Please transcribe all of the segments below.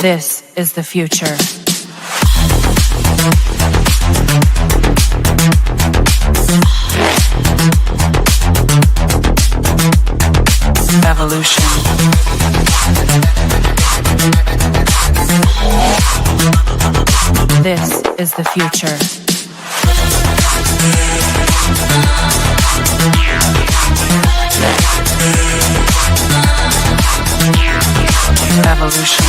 This is the future. Evolution. This is the future. Evolution.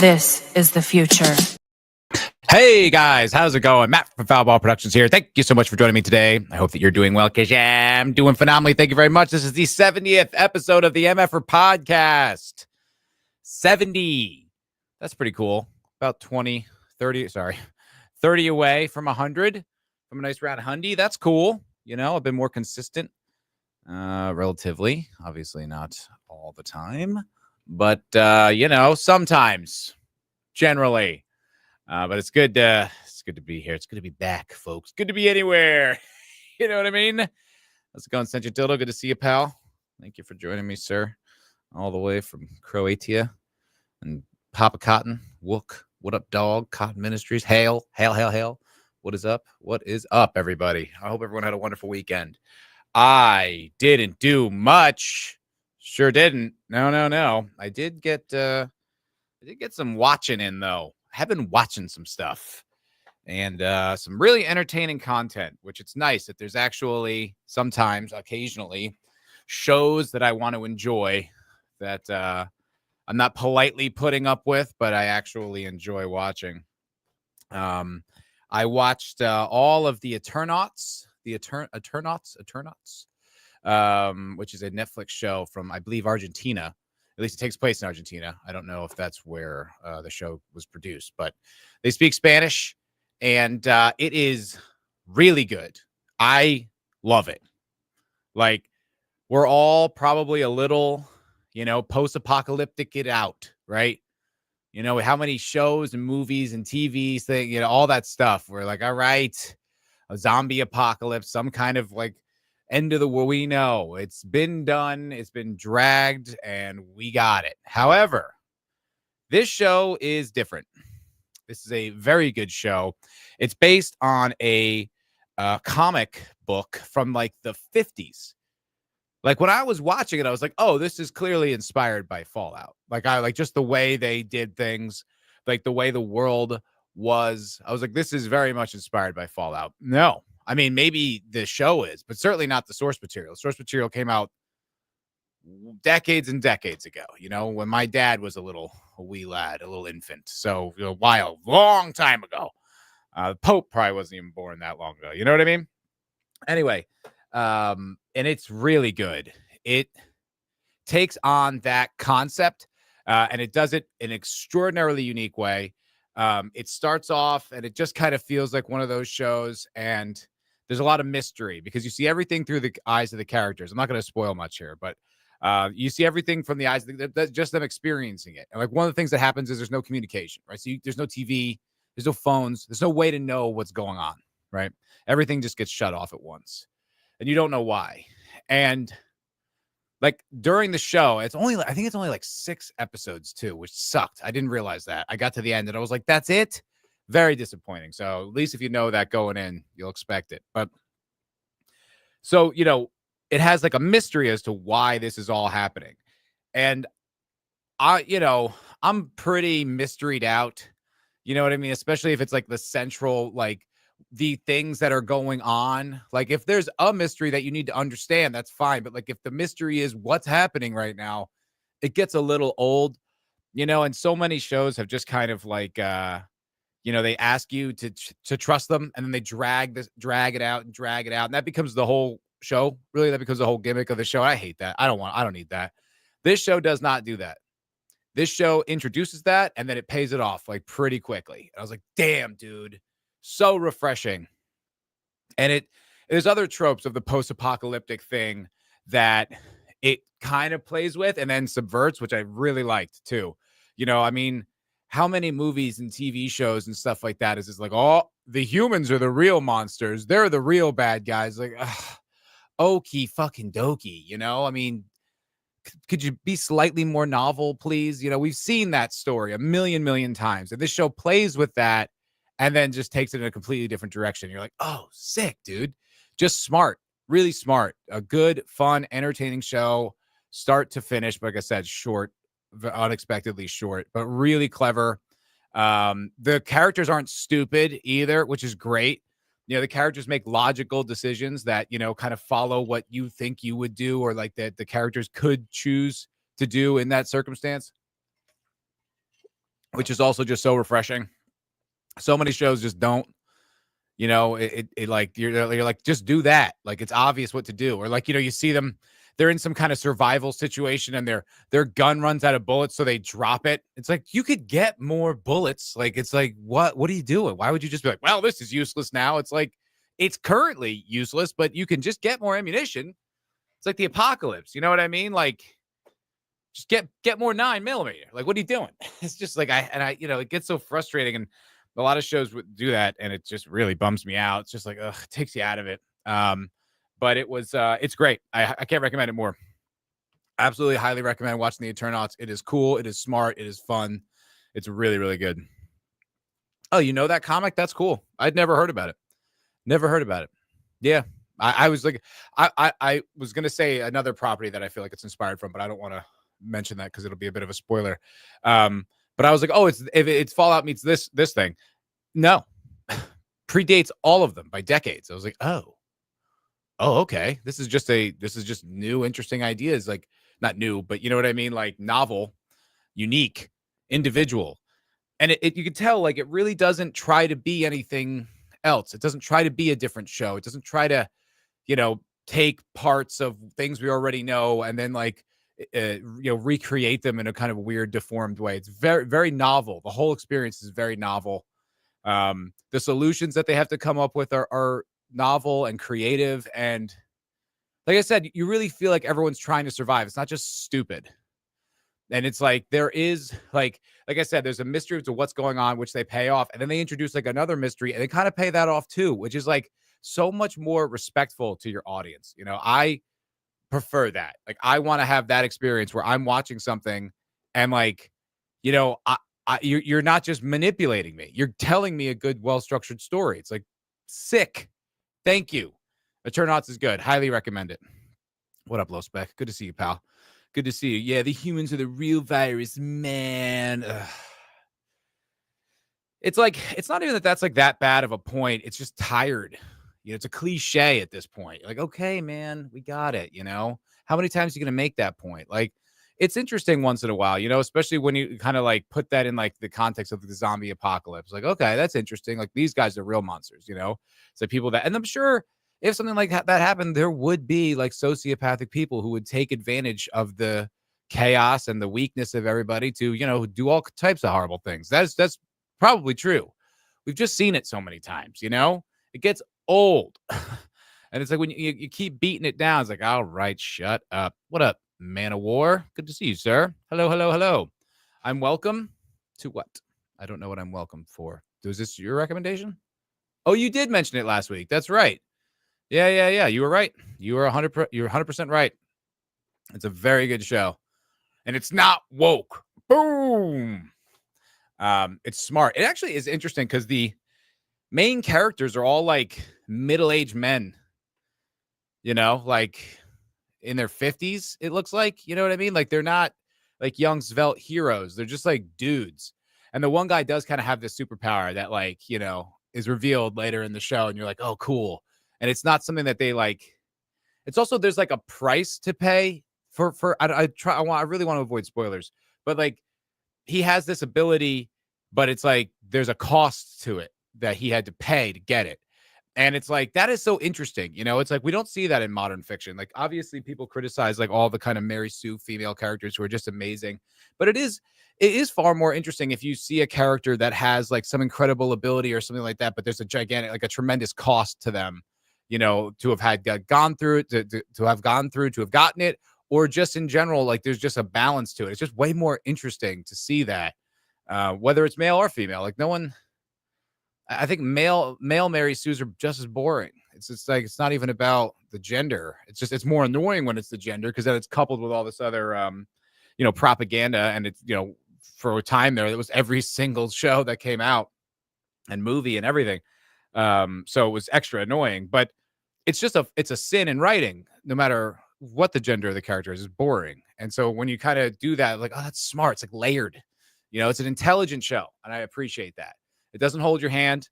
This is the future. Hey guys, how's it going? Matt from Foulball Productions here. Thank you so much for joining me today. I hope that you're doing well, because yeah, I'm doing phenomenally. Thank you very much. This is the 70th episode of the MFer Podcast. 70. That's pretty cool. About 30 away from 100. From a nice round hundy. That's cool. You know, I've been more consistent, relatively. Obviously not all the time. But, you know, sometimes, generally. But it's good to be here. It's good to be back, folks. Good to be anywhere. You know what I mean? How's it going, Senja Dildo? Good to see you, pal. Thank you for joining me, sir. All the way from Croatia. And Papa Cotton, Wook. What up, dog? Cotton Ministries. Hail. What is up? What is up, everybody? I hope everyone had a wonderful weekend. I didn't do much. Sure didn't. No. I did get some watching in, though. I have been watching some stuff and some really entertaining content, which it's nice that there's actually sometimes, occasionally, shows that I want to enjoy that I'm not politely putting up with, but I actually enjoy watching. I watched all of the Eternauts, which is a Netflix show from, I believe, Argentina. At least it takes place in Argentina. I don't know if that's where the show was produced, but they speak Spanish, and it is really good. I love it. Like, we're all probably a little, you know, post-apocalyptic it out, right? You know, how many shows and movies and TVs, you know, all that stuff. We're like, all right, a zombie apocalypse, some kind of like end of the world. We know it's been done, it's been dragged, and we got it. However, this show is different. This is a very good show. It's based on a comic book from like the 50s. Like, when I was watching it, I was like, oh, this is clearly inspired by Fallout. Like, I like just the way they did things, like the way the world was. I was like, this is very much inspired by Fallout. No. I mean, maybe the show is, but certainly not the source material. Source material came out decades and decades ago, you know, when my dad was a wee lad, a little infant. So, you know, long time ago. Pope probably wasn't even born that long ago. You know what I mean? Anyway, and it's really good. It takes on that concept, and it does it in an extraordinarily unique way. It starts off, and it just kind of feels like one of those shows, and there's a lot of mystery because you see everything through the eyes of the characters. I'm not going to spoil much here, but you see everything from the eyes of that's just them experiencing it. And like, one of the things that happens is there's no communication, right? So there's no TV, there's no phones, there's no way to know what's going on, right? Everything just gets shut off at once, and you don't know why. And like during the show, I think it's only like 6 episodes too, which sucked. I didn't realize that. I got to the end and I was like, that's it. Very disappointing. So at least if you know that going in, you'll expect it. But so, it has like a mystery as to why this is all happening. And I'm pretty mysteried out. You know what I mean? Especially if it's like the central, like the things that are going on. Like if there's a mystery that you need to understand, that's fine. But like if the mystery is what's happening right now, it gets a little old, and so many shows have just kind of like, they ask you to trust them and then they drag it out and drag it out. And that becomes the whole show. Really, that becomes the whole gimmick of the show. I hate that. I don't need that. This show does not do that. This show introduces that and then it pays it off like pretty quickly. I was like, damn, dude, so refreshing. And there's other tropes of the post-apocalyptic thing that it kind of plays with and then subverts, which I really liked too. I mean, how many movies and TV shows and stuff like that is just like, oh, the humans are the real monsters. They're the real bad guys. Like, okie fucking dokie, I mean, could you be slightly more novel, please? We've seen that story a million times. And this show plays with that and then just takes it in a completely different direction. You're like, oh, sick, dude. Just smart, really smart. A good, fun, entertaining show, start to finish. But like I said, short, unexpectedly short, but really clever. The characters aren't stupid either, which is great. The characters make logical decisions that, kind of follow what you think you would do or like that the characters could choose to do in that circumstance, which is also just so refreshing. So many shows just don't, it like, you're like, just do that. Like, it's obvious what to do. Or like, you see them, they're in some kind of survival situation and their gun runs out of bullets. So they drop it. It's like, you could get more bullets. Like, it's like, what are you doing? Why would you just be like, well, this is useless now? It's like, it's currently useless, but you can just get more ammunition. It's like the apocalypse. You know what I mean? Like, just get more 9mm. Like, what are you doing? It's just like, it gets so frustrating. And a lot of shows would do that. And it just really bums me out. It's just like, ugh, it takes you out of it. But it's great. I can't recommend it more. Absolutely highly recommend watching the Eternauts. It is cool. It is smart. It is fun. It's really, really good. Oh, you know that comic? That's cool. I'd never heard about it. Never heard about it. Yeah. I was like, I was going to say another property that I feel like it's inspired from, but I don't want to mention that because it'll be a bit of a spoiler. But I was like, oh, if it's Fallout meets this thing. No. Predates all of them by decades. I was like, oh, okay. This is just new, interesting ideas. Like, not new, but you know what I mean? Like, novel, unique, individual. And you can tell, like, it really doesn't try to be anything else. It doesn't try to be a different show. It doesn't try to, take parts of things we already know and then like, recreate them in a kind of weird, deformed way. It's very, very novel. The whole experience is very novel. The solutions that they have to come up with are novel and creative. And like I said, you really feel like everyone's trying to survive. It's not just stupid. And it's like, there is like I said, there's a mystery to what's going on, which they pay off. And then they introduce like another mystery and they kind of pay that off too, which is like so much more respectful to your audience. I prefer that. Like, I want to have that experience where I'm watching something and like, you're not just manipulating me. You're telling me a good, well-structured story. It's like, sick. Thank you. Eternauts is good. Highly recommend it. What up, Low Spec? Good to see you, pal. Good to see you. Yeah, the humans are the real virus, man. Ugh. It's like, it's not even that's like that bad of a point. It's just tired. It's a cliche at this point. Like, okay, man, we got it. How many times are you going to make that point? Like, it's interesting once in a while, especially when you kind of like put that in like the context of the zombie apocalypse. Like, okay, that's interesting. Like, these guys are real monsters, So people and I'm sure if something like that happened, there would be like sociopathic people who would take advantage of the chaos and the weakness of everybody to, do all types of horrible things. That's probably true. We've just seen it so many times, it gets old. And it's like when you keep beating it down, it's like, all right, shut up. What up, man of war? Good to see you, sir. Hello. I'm welcome to what? I don't know what I'm welcome for. Was this your recommendation? Oh, you did mention it last week. That's right. Yeah. You were right. You were 100% right. It's a very good show, and it's not woke. Boom. It's smart. It actually is interesting because the main characters are all like middle-aged men, like in their 50s, it looks like, you know what I mean? Like they're not like young svelte heroes. They're just like dudes. And the one guy does kind of have this superpower that like, is revealed later in the show and you're like, "Oh, cool." And it's not something that they like. It's also there's like a price to pay for I really want to avoid spoilers, but like he has this ability, but it's like there's a cost to it that he had to pay to get it. And it's like that is so interesting. It's like we don't see that in modern fiction. Like obviously people criticize like all the kind of Mary Sue female characters who are just amazing, but it is far more interesting if you see a character that has like some incredible ability or something like that, but there's a gigantic, like a tremendous cost to them, to have had gone through it, to have gone through, to have gotten it, or just in general, like there's just a balance to it. It's just way more interesting to see that, whether it's male or female. Like no one, I think male Mary Sues are just as boring. It's just like it's not even about the gender. It's more annoying when it's the gender because then it's coupled with all this other propaganda, and it's for a time there was every single show that came out and movie and everything. So it was extra annoying, but it's a sin in writing, no matter what the gender of the character is boring. And so when you kind of do that, like, oh, that's smart. It's like layered, it's an intelligent show. And I appreciate that. It doesn't hold your hand.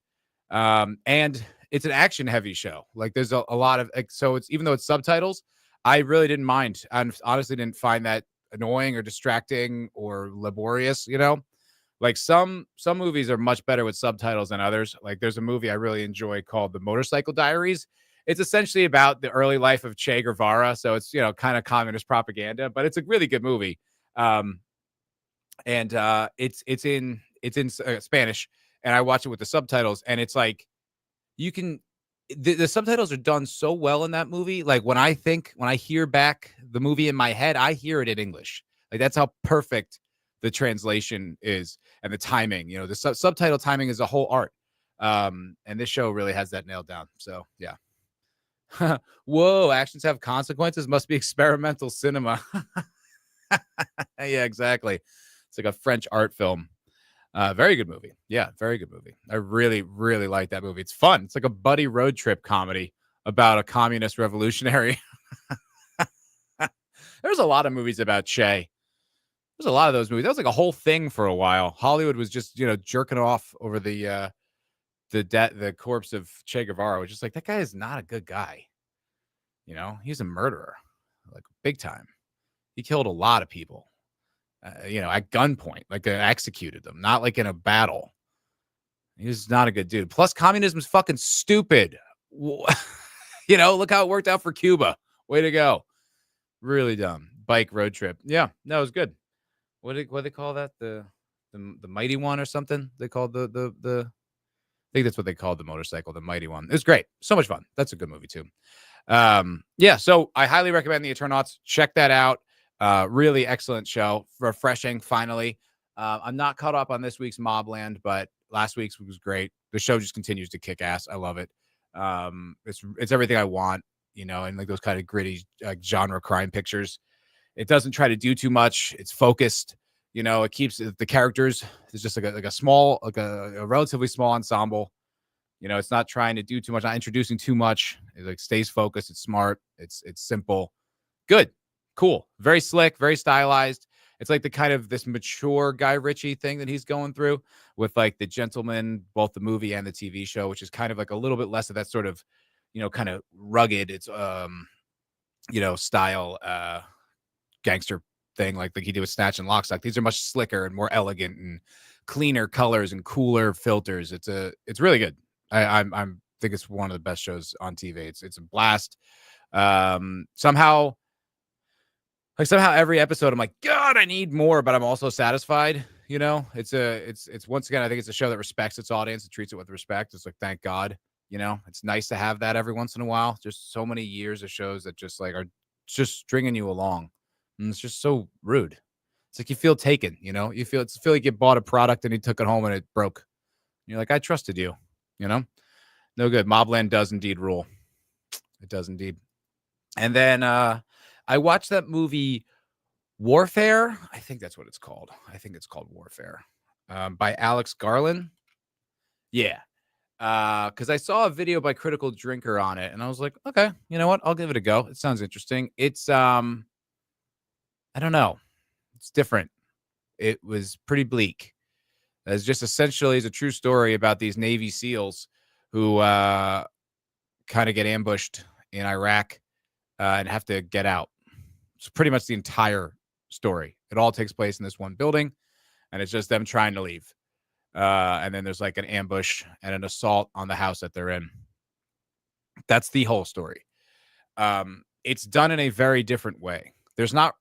And it's an action heavy show. Like there's a lot of, so it's, even though it's subtitles, I really didn't mind. I honestly didn't find that annoying or distracting or laborious, like some movies are much better with subtitles than others. Like there's a movie I really enjoy called The Motorcycle Diaries. It's essentially about the early life of Che Guevara. So it's, kind of communist propaganda, but it's a really good movie. And it's in Spanish, and I watch it with the subtitles, and it's like the subtitles are done so well in that movie. Like when I hear back the movie in my head, I hear it in English. Like that's how perfect the translation is, and the timing, the subtitle timing is a whole art. And this show really has that nailed down. So yeah. Whoa, actions have consequences. Must be experimental cinema. Yeah, exactly. It's like a French art film. Very good movie. Yeah, very good movie. I really, really like that movie. It's fun. It's like a buddy road trip comedy about a communist revolutionary. There's a lot of movies about Che. There's a lot of those movies. That was like a whole thing for a while. Hollywood was just, jerking off over the corpse of Che Guevara. Was just like, that guy is not a good guy. He's a murderer, like big time. He killed a lot of people. At gunpoint, like executed them, not like in a battle. He's not a good dude. Plus, communism is fucking stupid. Look how it worked out for Cuba. Way to go. Really dumb. Bike road trip. Yeah, no, it was good. What do they call that? The mighty one or something? They called the I think that's what they called the motorcycle, the mighty one. It was great. So much fun. That's a good movie too. Yeah, so I highly recommend The Eternauts. Check that out. Really excellent show. Refreshing, finally. I'm not caught up on this week's Mobland, but last week's was great. The show just continues to kick ass. I love it. It's everything I want, and like those kind of gritty genre crime pictures. It doesn't try to do too much. It's focused. It keeps the characters. It's just like a small, like a relatively small ensemble. It's not trying to do too much, not introducing too much. It like stays focused. It's smart. It's simple. Good. Cool. Very slick, very stylized. It's like the kind of this mature Guy Ritchie thing that he's going through with like The Gentleman, both the movie and the TV show, which is kind of like a little bit less of that sort of, kind of rugged. It's, style, gangster thing like he did with Snatch and Lockstock. These are much slicker and more elegant and cleaner colors and cooler filters. It's really good. I think it's one of the best shows on TV. It's a blast. Somehow every episode I'm like, God, I need more, but I'm also satisfied. It's once again, I think it's a show that respects its audience and treats it with respect. It's like, thank God, it's nice to have that every once in a while. Just so many years of shows that just like are just stringing you along. And it's just so rude. It's like you feel taken, you feel like you bought a product and you took it home and it broke. You're like, I trusted you, no good. Mobland does indeed rule. It does indeed. And then, I watched that movie Warfare. I think that's what it's called. I think it's called Warfare, by Alex Garland. Yeah. Because I saw a video by Critical Drinker on it, and I was like, okay, you know what? I'll give it a go. It sounds interesting. It's I don't know. It's different. It was pretty bleak. It's just essentially is a true story about these Navy SEALs who kind of get ambushed in Iraq and have to get out. It's pretty much the entire story. It all takes place in this one building, and it's just them trying to leave. And then there's like an ambush and an assault on the house that they're in. That's the whole story. It's done in a very different way. There's not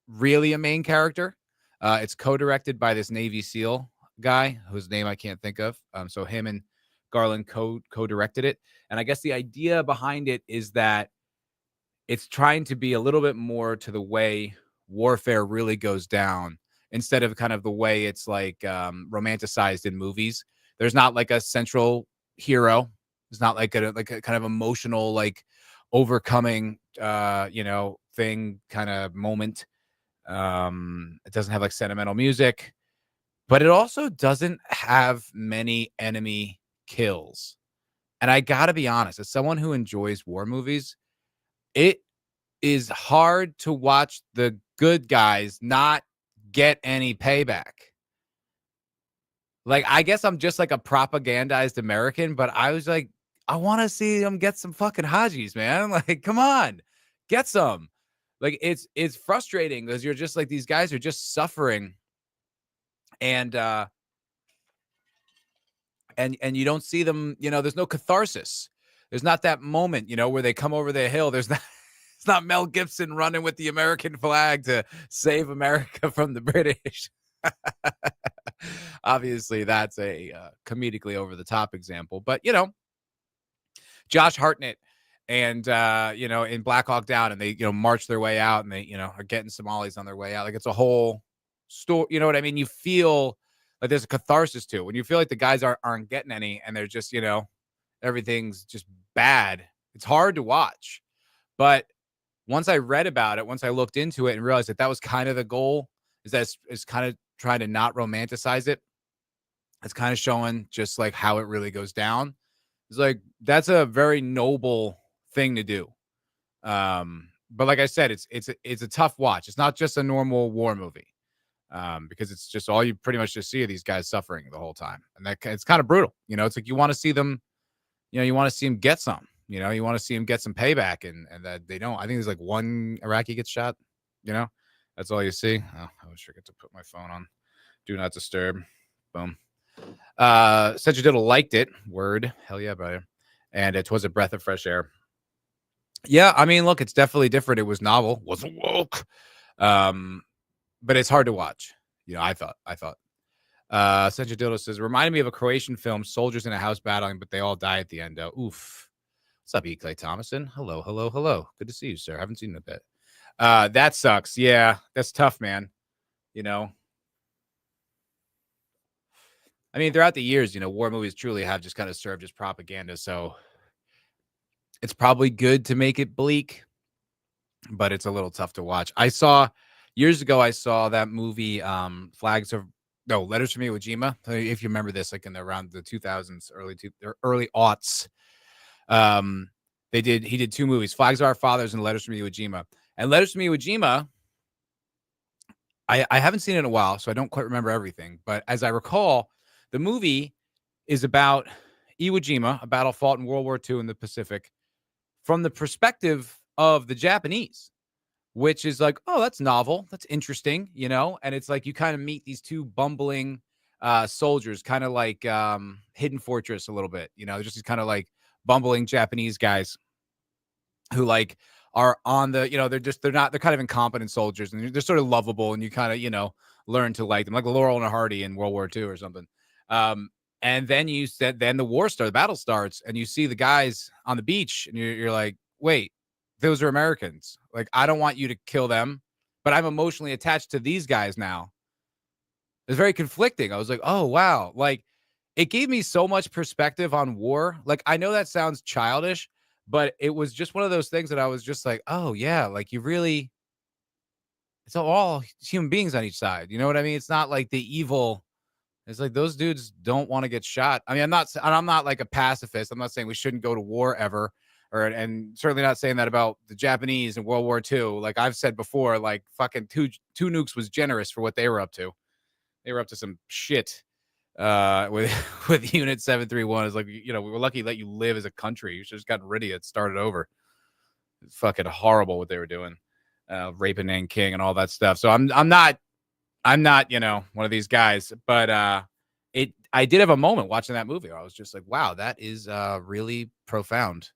really a main character. It's co-directed by this Navy SEAL guy whose name I can't think of. So him and Garland co-directed it. And I guess the idea behind it is that it's trying to be a little bit more to the way warfare really goes down, instead of kind of the way it's like romanticized in movies. There's not like a central hero. It's not like a kind of emotional, like overcoming, thing kind of moment. It doesn't have like sentimental music, but it also doesn't have many enemy kills. And I gotta be honest, as someone who enjoys war movies, it is hard to watch the good guys not get any payback. Like, I guess I'm just like a propagandized American, but I was like, I want to see them get some fucking Hajis, man. Like, come on, get some. Like, it's frustrating because you're just like, these guys are just suffering, and you don't see them, there's no catharsis. There's not that moment, where they come over the hill. There's not, it's not Mel Gibson running with the American flag to save America from the British. Obviously, that's a comedically over the top example, but Josh Hartnett and in Black Hawk Down, and they march their way out, and they are getting Somalis on their way out. Like, it's a whole story. You know what I mean? You feel like there's a catharsis to it when you feel like the guys aren't getting any, and they're just everything's just bad. It's hard to watch, but once I read about it, once I looked into it and realized that was kind of the goal, is kind of trying to not romanticize it. It's kind of showing just like how it really goes down. It's like, that's a very noble thing to do. But like I said, it's a tough watch. It's not just a normal war movie, because it's just all you pretty much just see of these guys suffering the whole time. And it's kind of brutal. It's like, you want to see them, you want to see them get some. You want to see him get some payback, and that they don't. I think there's like one Iraqi gets shot. That's all you see. Oh, I wish I could to put my phone on do not disturb. Boom. Central Diddle liked it. Word. Hell yeah, brother. And it was a breath of fresh air. Yeah, I mean, look, it's definitely different. It was novel. Wasn't woke. But it's hard to watch. I thought. Central Diddle says, reminded me of a Croatian film, soldiers in a house battling, but they all die at the end. Oof. What's up, E. Clay Thomason? Hello. Good to see you, sir. Haven't seen you in a bit. That sucks. Yeah, that's tough, man. I mean, throughout the years, war movies truly have just kind of served as propaganda. So it's probably good to make it bleak, but it's a little tough to watch. Years ago, I saw that movie, Letters from Iwo Jima. If you remember this, like around the 2000s, early aughts. He did two movies, Flags of Our Fathers and Letters from Iwo Jima. And Letters from Iwo Jima, I haven't seen it in a while, so I don't quite remember everything. But as I recall, the movie is about Iwo Jima, a battle fought in World War II in the Pacific, from the perspective of the Japanese, which is like, oh, that's novel. That's interesting, And it's like you kind of meet these two bumbling soldiers, kind of like Hidden Fortress a little bit, just these kind of like bumbling Japanese guys who like are on the, they're kind of incompetent soldiers, and they're sort of lovable, and you kind of, learn to like them, like Laurel and Hardy in World War II or something. And then the battle starts, and you see the guys on the beach, and you're like, wait, those are Americans. Like, I don't want you to kill them, but I'm emotionally attached to these guys now. It's very conflicting. I was like, oh, wow. Like, it gave me so much perspective on war. Like, I know that sounds childish, but it was just one of those things that I was just like, oh, yeah, like you really it's all human beings on each side. You know what I mean? It's not like the evil. It's like those dudes don't want to get shot. I mean, I'm not like a pacifist. I'm not saying we shouldn't go to war ever, and certainly not saying that about the Japanese in World War II. Like I've said before, like fucking two nukes was generous for what they were up to. They were up to some shit with with Unit 731. Is like, we were lucky to let you live as a country. You should have just gotten rid of it, started over. It's fucking horrible what they were doing, raping Nanking and all that stuff. So I'm not one of these guys, but I did have a moment watching that movie where I was just like, wow, that is really profound,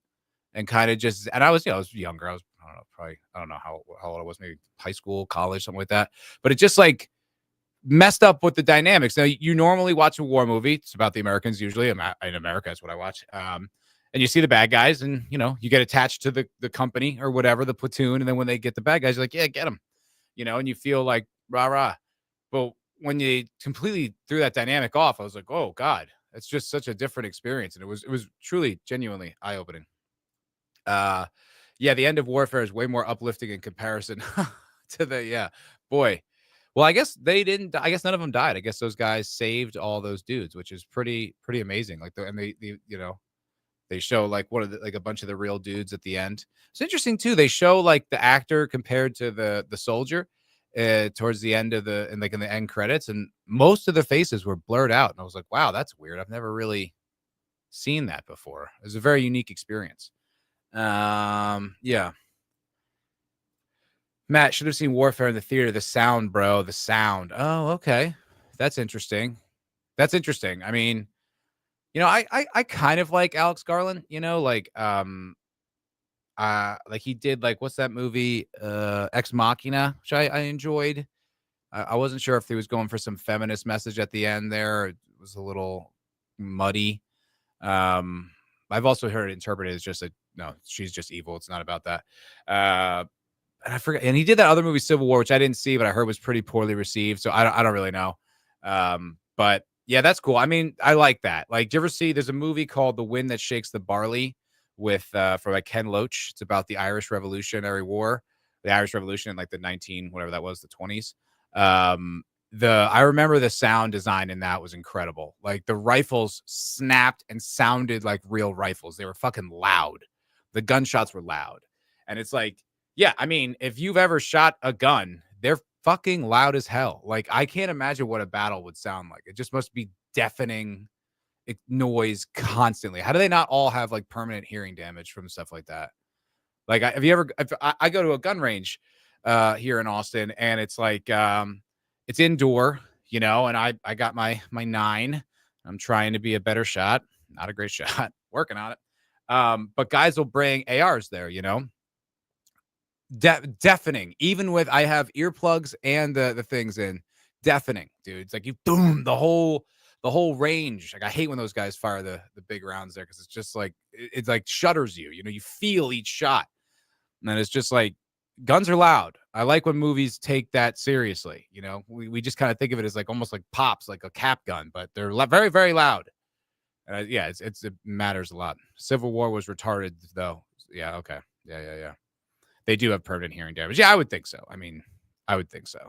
and kind of just, and I was younger. I don't know how old I was, maybe high school, college, something like that. But it just like messed up with the dynamics. Now, you normally watch a war movie. It's about the Americans. Usually in America, that's what I watch. And you see the bad guys, and you get attached to the company or whatever, the platoon. And then when they get the bad guys, you're like, yeah, get them, and you feel like rah rah. But when you completely threw that dynamic off, I was like, oh God, it's just such a different experience. And it was truly, genuinely eye-opening. Yeah, the end of warfare is way more uplifting in comparison to boy. Well, I guess they didn't. I guess none of them died. I guess those guys saved all those dudes, which is pretty amazing. Like they show like a bunch of the real dudes at the end. It's interesting too. They show like the actor compared to the soldier towards the end of in the end credits, and most of the faces were blurred out. And I was like, wow, that's weird. I've never really seen that before. It was a very unique experience. Yeah. Matt, should have seen Warfare in the theater. The sound, bro. The sound. Oh, okay. That's interesting. I mean, I kind of like Alex Garland, like he did, like, what's that movie? Ex Machina, which I enjoyed. I wasn't sure if he was going for some feminist message at the end there. It was a little muddy. I've also heard it interpreted as just no, she's just evil. It's not about that. And I forget. And he did that other movie, Civil War, which I didn't see, but I heard was pretty poorly received. So I don't really know. But yeah, that's cool. I mean, I like that. Like, do you ever see? There's a movie called The Wind That Shakes the Barley with for like Ken Loach. It's about the Irish Revolutionary War, the Irish Revolution in like the 20s. I remember the sound design in that was incredible. Like the rifles snapped and sounded like real rifles. They were fucking loud. The gunshots were loud. And it's like, yeah, I mean, if you've ever shot a gun, they're fucking loud as hell. Like I can't imagine what a battle would sound like. It just must be deafening noise constantly. How do they not all have like permanent hearing damage from stuff like that? Like, I go to a gun range here in Austin, and it's like it's indoor, and I got my 9. I'm trying to be a better shot, not a great shot, working on it. But guys will bring ARs there, deafening. Even with I have earplugs and the things in, deafening, dude. It's like you boom the whole range. Like I hate when those guys fire the big rounds there, because it's just like it's like shudders you. You feel each shot, and it's just like guns are loud. I like when movies take that seriously. We just kind of think of it as like almost like pops, like a cap gun, but they're very, very loud. And it matters a lot. Civil War was retarded though. Yeah. Okay. Yeah. They do have permanent hearing damage. Yeah, I would think so. I mean, I would think so.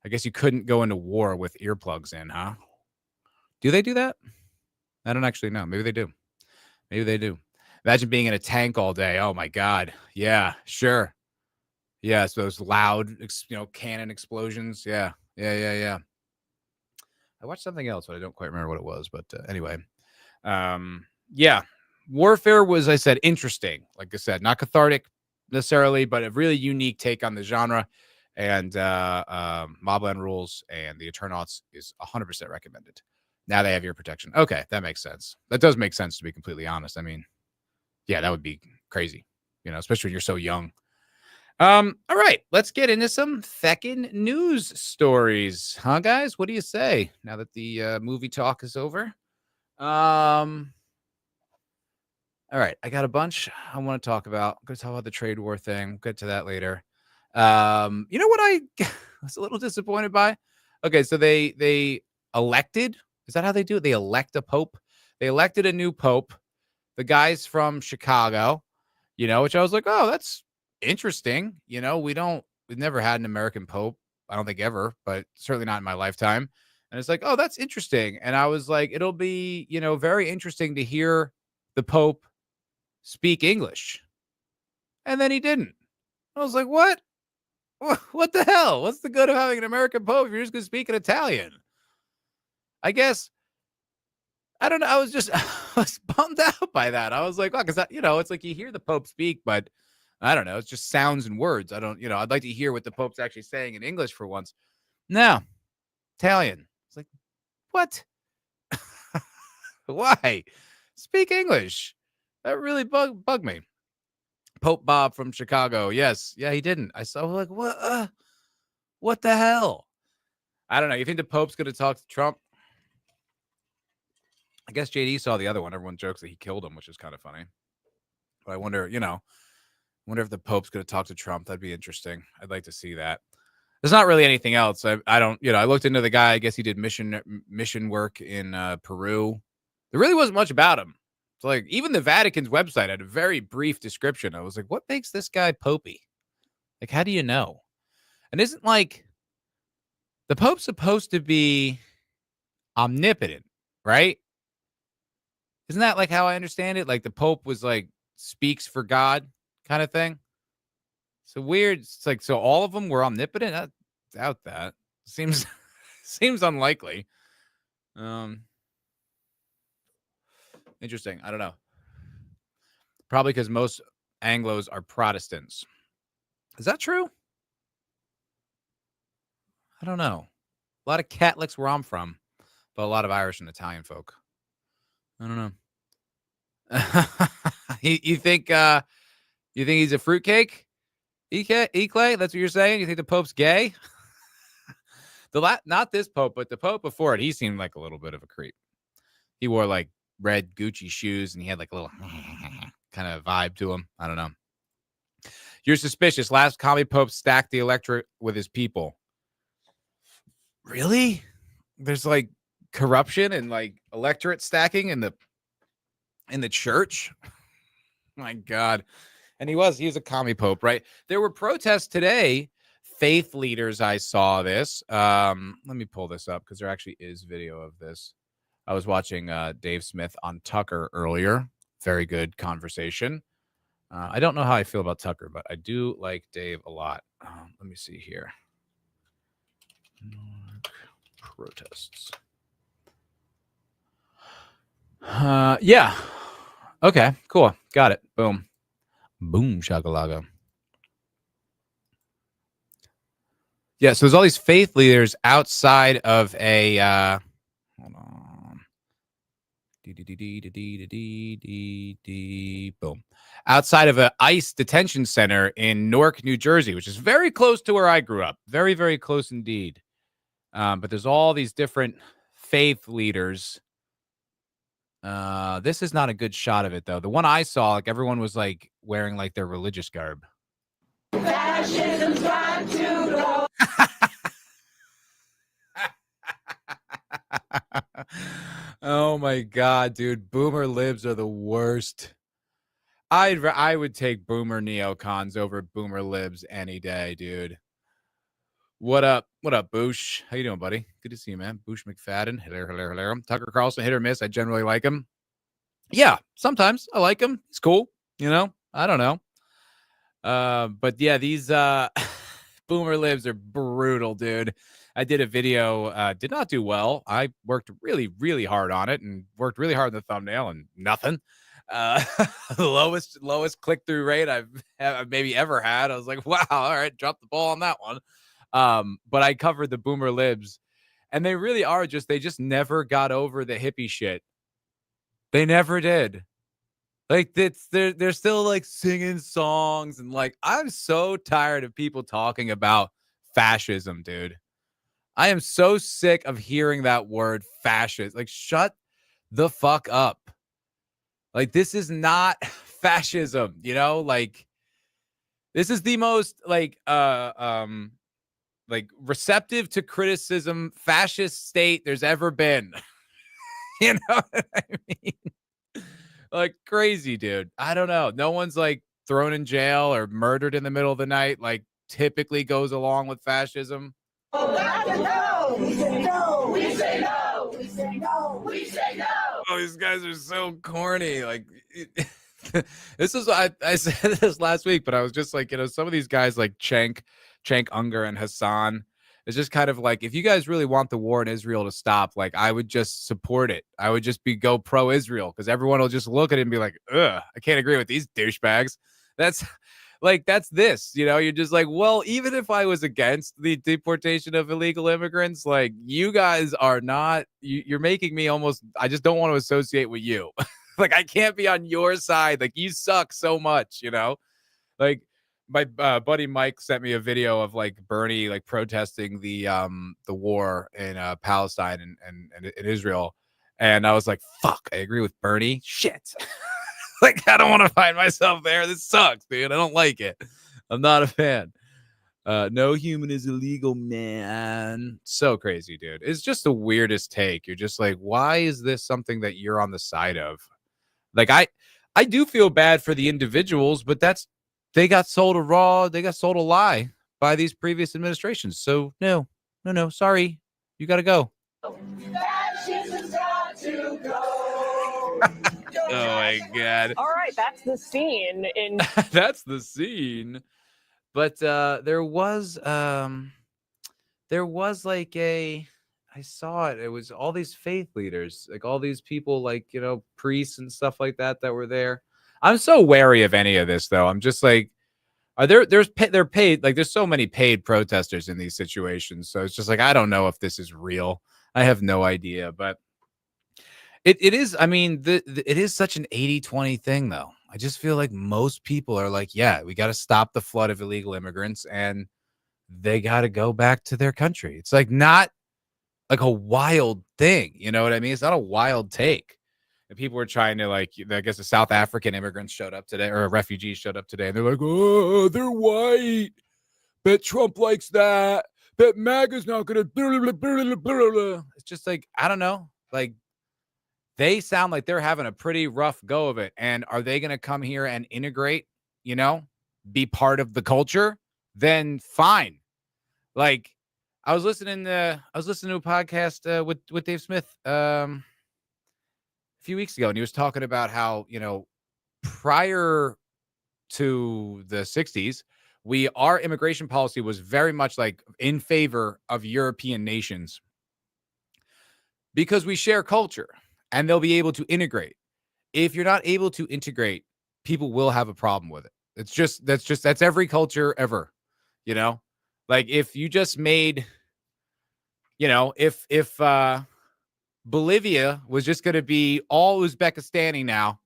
I guess you couldn't go into war with earplugs in, huh? Do they do that? I don't actually know. Maybe they do. Imagine being in a tank all day. Oh my God. Yeah, sure. Yeah, so those loud, cannon explosions. Yeah. I watched something else, but I don't quite remember what it was. But anyway, yeah, Warfare was, I said, interesting. Like I said, not cathartic necessarily, but a really unique take on the genre. And Mobland Rules and the Eternauts is 100% recommended. Now they have ear protection. Okay, that makes sense. That does make sense, to be completely honest. I mean, yeah, that would be crazy, especially when you're so young. All right, let's get into some feckin' news stories, huh, guys? What do you say now that the movie talk is over? All right, I got a bunch I want to talk about. I'm going to talk about the trade war thing. We'll get to that later. You know what I was a little disappointed by? Okay, so they elected. Is that how they do it? They elect a pope. They elected a new pope. The guy's from Chicago, which I was like, oh, that's interesting. We don't we've never had an American Pope. I don't think ever, but certainly not in my lifetime. And it's like, oh, that's interesting. And I was like, it'll be, very interesting to hear the Pope speak English. And then he didn't. I was like, what? What the hell? What's the good of having an American Pope if you're just going to speak in Italian? I guess, I don't know. I was bummed out by that. I was like, well, because, it's like you hear the Pope speak, but I don't know. It's just sounds and words. I'd like to hear what the Pope's actually saying in English for once. No, Italian. It's like, what? Why? Speak English. That really bugged me. Pope Bob from Chicago. Yes. Yeah, he didn't. I saw like, what the hell? I don't know. You think the Pope's going to talk to Trump? I guess JD saw the other one. Everyone jokes that he killed him, which is kind of funny. But I wonder, if the Pope's going to talk to Trump. That'd be interesting. I'd like to see that. There's not really anything else. I don't, I looked into the guy. I guess he did mission work in Peru. There really wasn't much about him. It's like even the Vatican's website had a very brief description. I was like, what makes this guy popey? Like, how do you know? And isn't like the Pope's supposed to be omnipotent, right? Isn't that like how I understand it? Like the Pope was like speaks for God kind of thing. So weird. It's like, so all of them were omnipotent. I doubt that. Seems unlikely. Interesting. I don't know. Probably because most Anglos are Protestants. Is that true? I don't know. A lot of Catholics where I'm from, but a lot of Irish and Italian folk. I don't know. You think he's a fruitcake? Clay? That's what you're saying? You think the Pope's gay? Not this Pope, but the Pope before it, he seemed like a little bit of a creep. He wore like red Gucci shoes and he had like a little kind of vibe to him. I don't know. You're suspicious. Last commie Pope stacked the electorate with his people. Really? There's like corruption and like electorate stacking in the church. My God. And he was a commie Pope, right? There were protests today. Faith leaders, I saw this. Let me pull this up because there actually is video of this. I was watching Dave Smith on Tucker earlier. Very good conversation. I don't know how I feel about Tucker, but I do like Dave a lot. Let me see here. Protests. Yeah. Okay, cool. Got it. Boom. Boom, shakalaga. Yeah, so there's all these faith leaders outside of a hold on. Boom. Outside of an ICE detention center in Newark, New Jersey, which is very close to where I grew up. Very, very close indeed. But there's all these different faith leaders. This is not a good shot of it, though. The one I saw, like everyone was like wearing like their religious garb. Fascism's got to go. Oh my God, dude. Boomer libs are the worst. I would take boomer neocons over boomer libs any day, dude. What up? What up, Boosh? How you doing, buddy? Good to see you, man. Boosh McFadden. Hello. Tucker Carlson, hit or miss. I generally like him. Yeah, sometimes I like him. He's cool. I don't know. But yeah, these boomer libs are brutal, dude. I did a video, did not do well. I worked really, really hard on it and worked really hard on the thumbnail and nothing. Lowest click-through rate I've maybe ever had. I was like, wow, all right, drop the ball on that one. But I covered the boomer libs and they really are they just never got over the hippie shit. They never did. Like they're still like singing songs and like, I'm so tired of people talking about fascism, dude. I am so sick of hearing that word fascist. Like, shut the fuck up. Like, this is not fascism, like this is the most like receptive to criticism fascist state there's ever been. You know what I mean? Like crazy, dude. I don't know. No one's like thrown in jail or murdered in the middle of the night like typically goes along with fascism. No, we say no, we say no, we say no, we say no. Oh, these guys are so corny. Like, this is, I said this last week, but I was just like, some of these guys like Cenk Unger and Hassan, it's just kind of like, if you guys really want the war in Israel to stop, like, I would just support it. I would just go pro-Israel, because everyone will just look at it and be like, ugh, I can't agree with these douchebags. That's this, you're just like, well, even if I was against the deportation of illegal immigrants, like, you guys are not, you're making me almost, I just don't want to associate with you. Like, I can't be on your side. Like, you suck so much, like, my buddy Mike sent me a video of like Bernie like protesting the war in Palestine and in Israel, and I was like, fuck, I agree with Bernie. Shit. Like, I don't want to find myself there. This sucks, dude. I don't like it. I'm not a fan. No human is illegal, man. So crazy, dude. It's just the weirdest take. You're just like, why is this something that you're on the side of? Like, I do feel bad for the individuals, but they got sold a lie by these previous administrations. So no, sorry. You got to go. Fascism's got to go. Oh my God. All right, that's the scene in That's the scene. But there was like I saw it. It was all these faith leaders, like all these people, like, priests and stuff like that were there. I'm so wary of any of this, though. I'm just like, they're paid, like, there's so many paid protesters in these situations. So it's just like, I don't know if this is real. I have no idea, but it is. I mean, it is such an 80-20 thing, though. I just feel like most people are like, yeah, we got to stop the flood of illegal immigrants and they got to go back to their country. It's like not like a wild thing. You know what I mean? It's not a wild take. And people were trying to, like, I guess the South African immigrants showed up today, or refugees showed up today, and they're like, oh, they're white. Bet Trump likes that. Bet MAGA's not going to. It's just like, I don't know. Like, they sound like they're having a pretty rough go of it. And are they going to come here and integrate, be part of the culture? Then fine. Like, I was listening to a podcast with Dave Smith a few weeks ago, and he was talking about how, prior to the 60s, our immigration policy was very much like in favor of European nations because we share culture and they'll be able to integrate. If you're not able to integrate, people will have a problem with it. That's every culture ever, like if you just made, if Bolivia was just going to be all Uzbekistani now,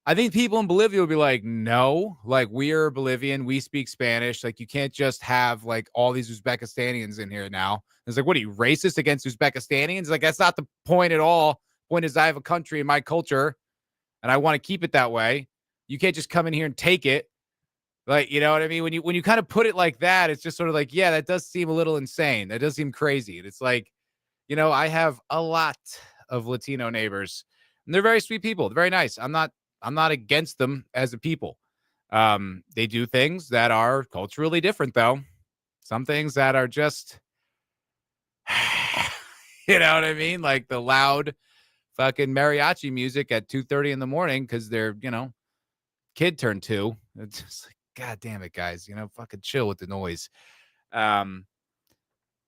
I think people in Bolivia would be like, no, like, we are Bolivian. We speak Spanish. Like, you can't just have like all these Uzbekistanians in here now. It's like, what are you, racist against Uzbekistanians? Like, that's not the point at all. Point is, I have a country and my culture and I want to keep it that way. You can't just come in here and take it. Like, you know what I mean? When you kind of put it like that, it's just sort of like, yeah, that does seem a little insane. That does seem crazy. And it's like, I have a lot of Latino neighbors and they're very sweet people. They're very nice. I'm not against them as a people. They do things that are culturally different, though. Some things that are just, you know what I mean? Like the loud fucking mariachi music at 2:30 in the morning because their, kid turned 2. It's just like, God damn it, guys. Fucking chill with the noise.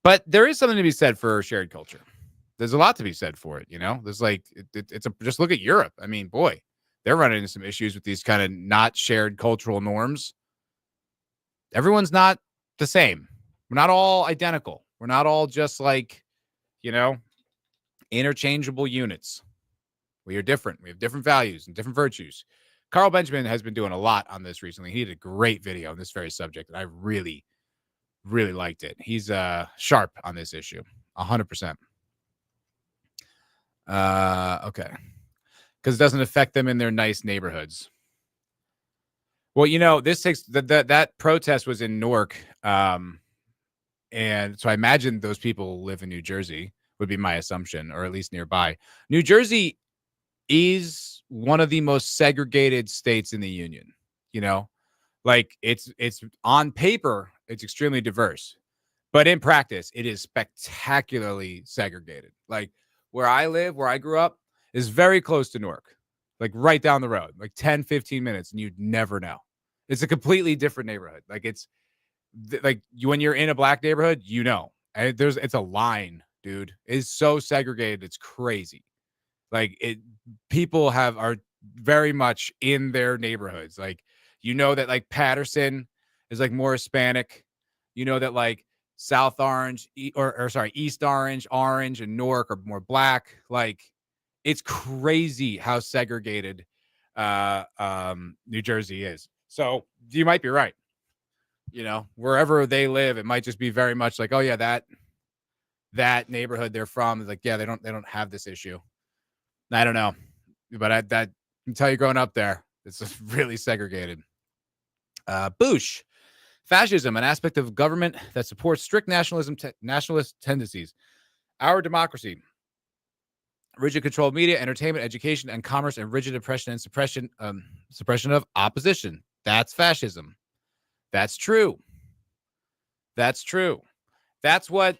But there is something to be said for shared culture. There's a lot to be said for it, There's like, just look at Europe. I mean, boy, they're running into some issues with these kind of not shared cultural norms. Everyone's not the same. We're not all identical. We're not all just like, interchangeable units. We are different. We have different values and different virtues. Carl Benjamin has been doing a lot on this recently. He did a great video on this very subject, and I really, really liked it. He's sharp on this issue, 100%. Okay. Because it doesn't affect them in their nice neighborhoods. Well, this takes that protest was in Newark. And so I imagine those people live in New Jersey, would be my assumption, or at least nearby. New Jersey is one of the most segregated states in the union. Like it's on paper, it's extremely diverse, but in practice, it is spectacularly segregated. Like where I live, where I grew up, is very close to Newark, like right down the road, like 10, 15 minutes, and you'd never know. It's a completely different neighborhood. Like it's like when you're in a black neighborhood, you know, and it's a line, dude. It's so segregated. It's crazy. Like people are very much in their neighborhoods. Like, you know, that like Patterson is like more Hispanic. You know, that like South Orange or sorry, East Orange, and Newark are more black. Like, it's crazy how segregated New Jersey is. So you might be right. You know, wherever they live, it might just be very much like, oh yeah, that neighborhood they're from is like, yeah, they don't have this issue. I don't know, but I can tell you, growing up there, it's just really segregated. Boosh, fascism, an aspect of government that supports strict nationalist tendencies. Our democracy, rigid control of media, entertainment, education, and commerce, and rigid oppression and suppression of opposition. That's fascism. That's true. That's true. That's what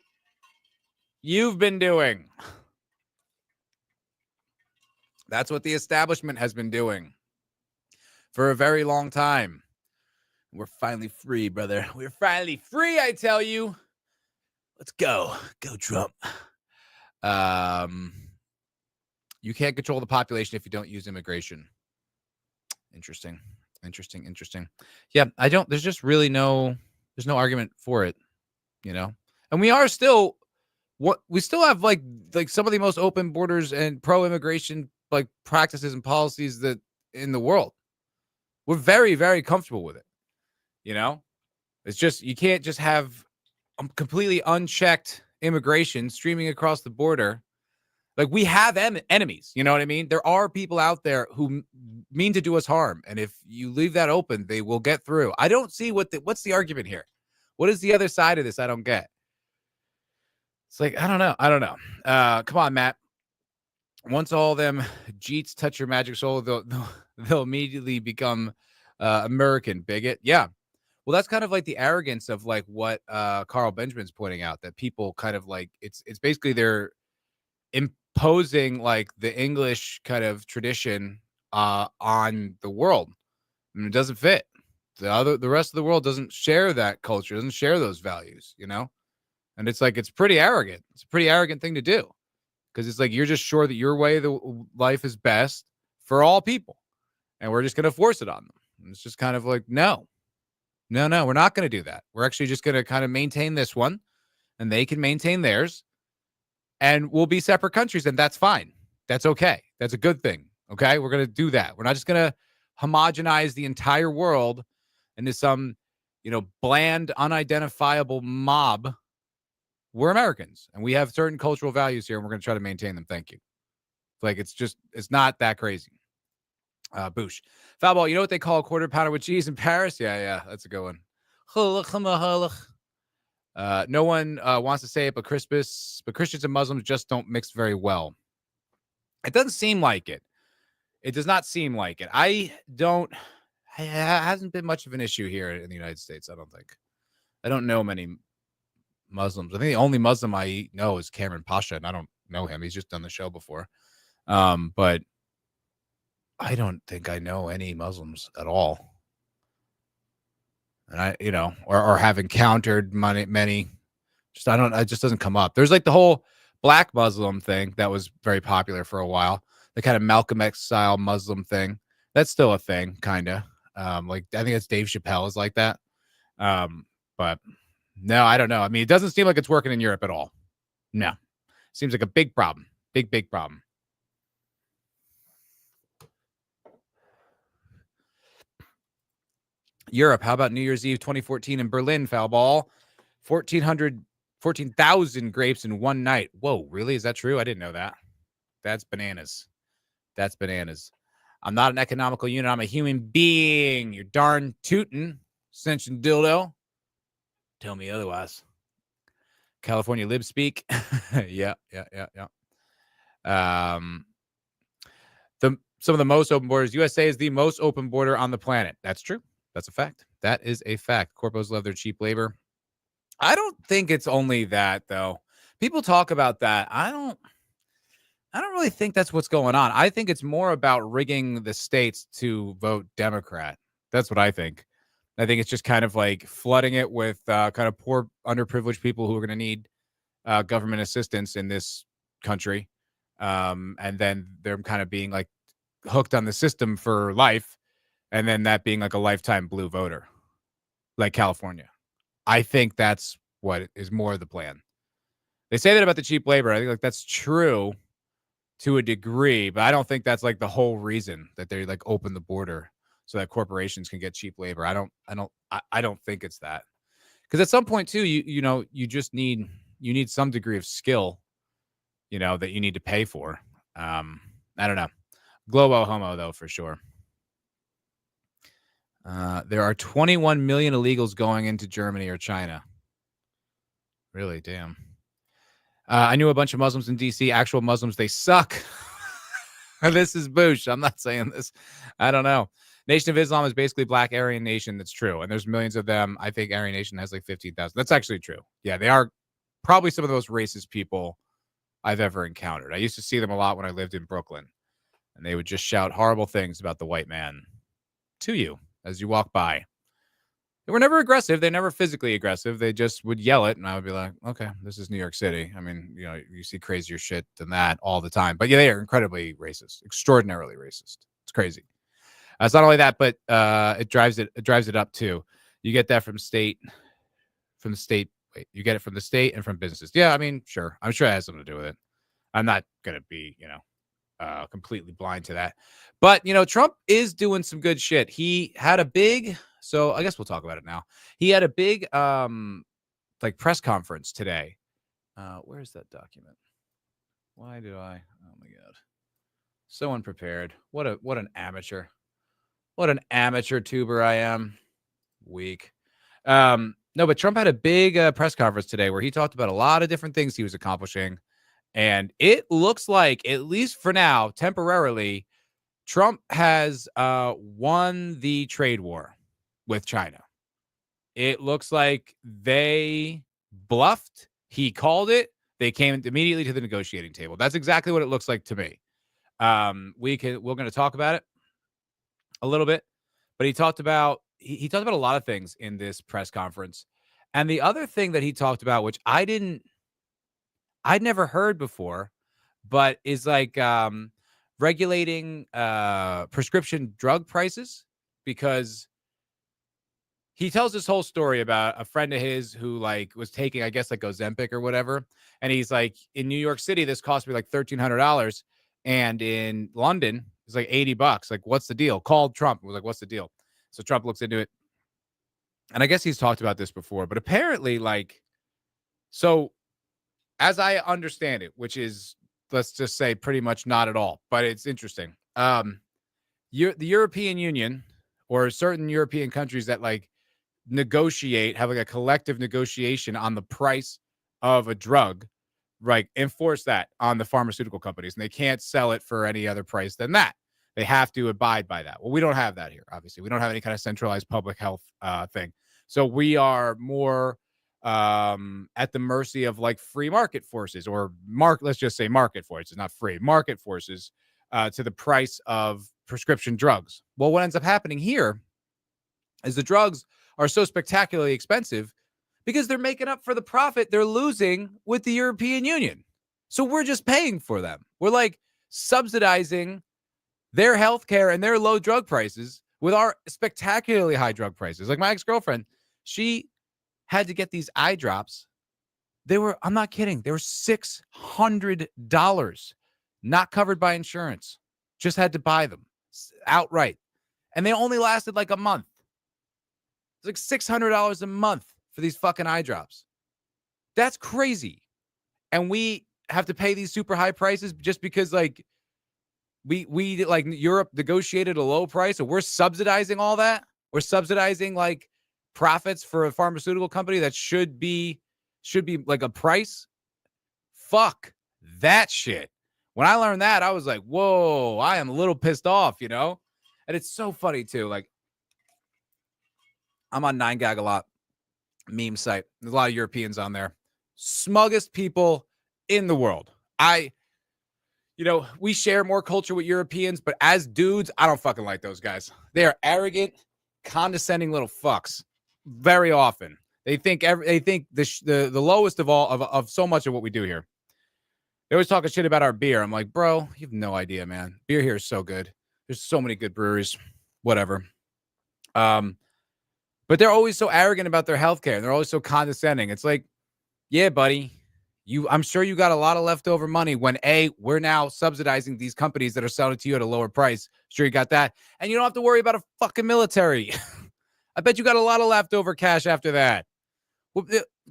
you've been doing. That's what the establishment has been doing for a very long time. We're finally free, brother. We're finally free, I tell you. Let's go. Go, Trump. You can't control the population if you don't use immigration. Interesting. Yeah, there's just really there's no argument for it, you know? And we still have like some of the most open borders and pro-immigration like practices and policies that in the world. We're very, very comfortable with it. You know, it's just, you can't just have completely unchecked immigration streaming across the border. Like, we have enemies, you know what I mean? There are people out there who mean to do us harm. And if you leave that open, they will get through. I don't see what's the argument here. What is the other side of this? I don't get. It's like, I don't know. Come on, Matt. Once all them Jeets touch your magic soul, they'll immediately become American bigot. Yeah. Well, that's kind of like the arrogance of like what Carl Benjamin's pointing out, that people kind of like, it's basically they're imposing like the English kind of tradition on the world. And it doesn't fit. The rest of the world doesn't share that culture, doesn't share those values, you know? And it's like, it's pretty arrogant. It's a pretty arrogant thing to do. Because it's like, you're just sure that your way of life is best for all people. And we're just going to force it on them. And it's just kind of like, no, we're not going to do that. We're actually just going to kind of maintain this one, and they can maintain theirs, and we'll be separate countries. And that's fine. That's okay. That's a good thing. Okay. We're going to do that. We're not just going to homogenize the entire world into some, bland, unidentifiable mob. We're Americans, and we have certain cultural values here, and we're going to try to maintain them. Thank you. Like, it's not that crazy. Boosh. Foulball, you know what they call a quarter pounder with cheese in Paris? Yeah, that's a good one. No one wants to say it, but Christians and Muslims just don't mix very well. It doesn't seem like it. It does not seem like it. It hasn't been much of an issue here in the United States, I don't think. I don't know many Muslims. I think the only Muslim I know is Cameron Pasha, and I don't know him. He's just done the show before. But I don't think I know any Muslims at all. And or have encountered many. It just doesn't come up. There's like the whole black Muslim thing that was very popular for a while. The kind of Malcolm X style Muslim thing. That's still a thing, kind of. Like, I think it's Dave Chappelle is like that. But no, I don't know. I mean, it doesn't seem like it's working in Europe at all. No. Seems like a big problem. Big problem. Europe, how about New Year's Eve 2014 in Berlin, foul ball? 14,000 grapes in one night. Whoa, really? Is that true? I didn't know that. That's bananas. I'm not an economical unit. I'm a human being. You're darn tootin', Ascension dildo. Tell me otherwise. California Libs speak. Yeah. Some of the most open borders. USA is the most open border on the planet. That's true. That's a fact. That is a fact. Corpos love their cheap labor. I don't think it's only that, though. People talk about that. I don't really think that's what's going on. I think it's more about rigging the states to vote Democrat. That's what I think. I think it's just kind of like flooding it with kind of poor, underprivileged people who are going to need government assistance in this country. And then they're kind of being like hooked on the system for life. And then that being like a lifetime blue voter, like California. I think that's what is more the plan. They say that about the cheap labor. I think like that's true to a degree, but I don't think that's like the whole reason that they like open the border so that corporations can get cheap labor. I don't think it's that. Because at some point too, you just need some degree of skill, that you need to pay for. I don't know. Globo homo though, for sure. There are 21 million illegals going into Germany or China. Really? Damn. I knew a bunch of Muslims in D.C. Actual Muslims, they suck. This is Bush. I'm not saying this. I don't know. Nation of Islam is basically Black Aryan Nation. That's true. And there's millions of them. I think Aryan Nation has like 15,000. That's actually true. Yeah, they are probably some of the most racist people I've ever encountered. I used to see them a lot when I lived in Brooklyn. And they would just shout horrible things about the white man to you as you walk by. They were never aggressive. They're never physically aggressive. They just would yell it, and I would be like, okay, this is New York City. I mean, you see crazier shit than that all the time. But yeah, they are incredibly racist, extraordinarily racist. It's crazy. It's not only that, but it drives it up too. You get that from the state. Wait, you get it from the state and from businesses. Yeah, I mean, sure. I'm sure it has something to do with it. I'm not going to be, completely blind to that. But, Trump is doing some good shit. He had a big, so I guess we'll talk about it now. He had a big, press conference today. Where's that document? Why do I? Oh my God. So unprepared. What an amateur. What an amateur tuber I am. Weak. No, but Trump had a big press conference today where he talked about a lot of different things he was accomplishing. And it looks like, at least for now, temporarily, Trump has won the trade war with China. It looks like they bluffed. He called it. They came immediately to the negotiating table. That's exactly what it looks like to me. We're going to talk about it a little bit, but he talked about a lot of things in this press conference. And the other thing that he talked about, which I'd never heard before, but is like regulating prescription drug prices, because he tells this whole story about a friend of his who was taking, I guess, like Ozempic or whatever. And he's like, in New York City, this cost me like $1,300. And in London, it's like $80. Like, what's the deal? Called Trump. Was like, what's the deal? So Trump looks into it. And I guess he's talked about this before, but apparently so as I understand it, which is, let's just say pretty much not at all, but it's interesting. The European Union or certain European countries that negotiate, have a collective negotiation on the price of a drug, enforce that on the pharmaceutical companies, and they can't sell it for any other price than that. They have to abide by that. Well, we don't have that here. Obviously, we don't have any kind of centralized public health thing. So we are more at the mercy of free market forces, or let's just say market forces, not free market forces, to the price of prescription drugs. Well, what ends up happening here is the drugs are so spectacularly expensive because they're making up for the profit they're losing with the European Union. So we're just paying for them. We're subsidizing their healthcare and their low drug prices with our spectacularly high drug prices. Like my ex-girlfriend, she had to get these eye drops. I'm not kidding, they were $600, not covered by insurance. Just had to buy them outright. And they only lasted a month. It's $600 a month for these fucking eye drops. That's crazy. And we have to pay these super high prices just because we Europe negotiated a low price, and we're subsidizing all that. We're subsidizing profits for a pharmaceutical company that should be a price. Fuck that shit. When I learned that, I was like, whoa, I am a little pissed off, And it's so funny too. I'm on 9gag a lot. Meme site. There's a lot of Europeans on there. Smuggest people in the world. We share more culture with Europeans, but as dudes, I don't fucking like those guys. They are arrogant, condescending little fucks. Very often, they think the lowest of all of so much of what we do here. They always talking shit about our beer. I'm like, bro, you have no idea, man. Beer here is so good. There's so many good breweries. Whatever. But they're always so arrogant about their healthcare. They're always so condescending. It's like, yeah, buddy. I'm sure you got a lot of leftover money when we're now subsidizing these companies that are selling it to you at a lower price. Sure, you got that. And you don't have to worry about a fucking military. I bet you got a lot of leftover cash after that. Well,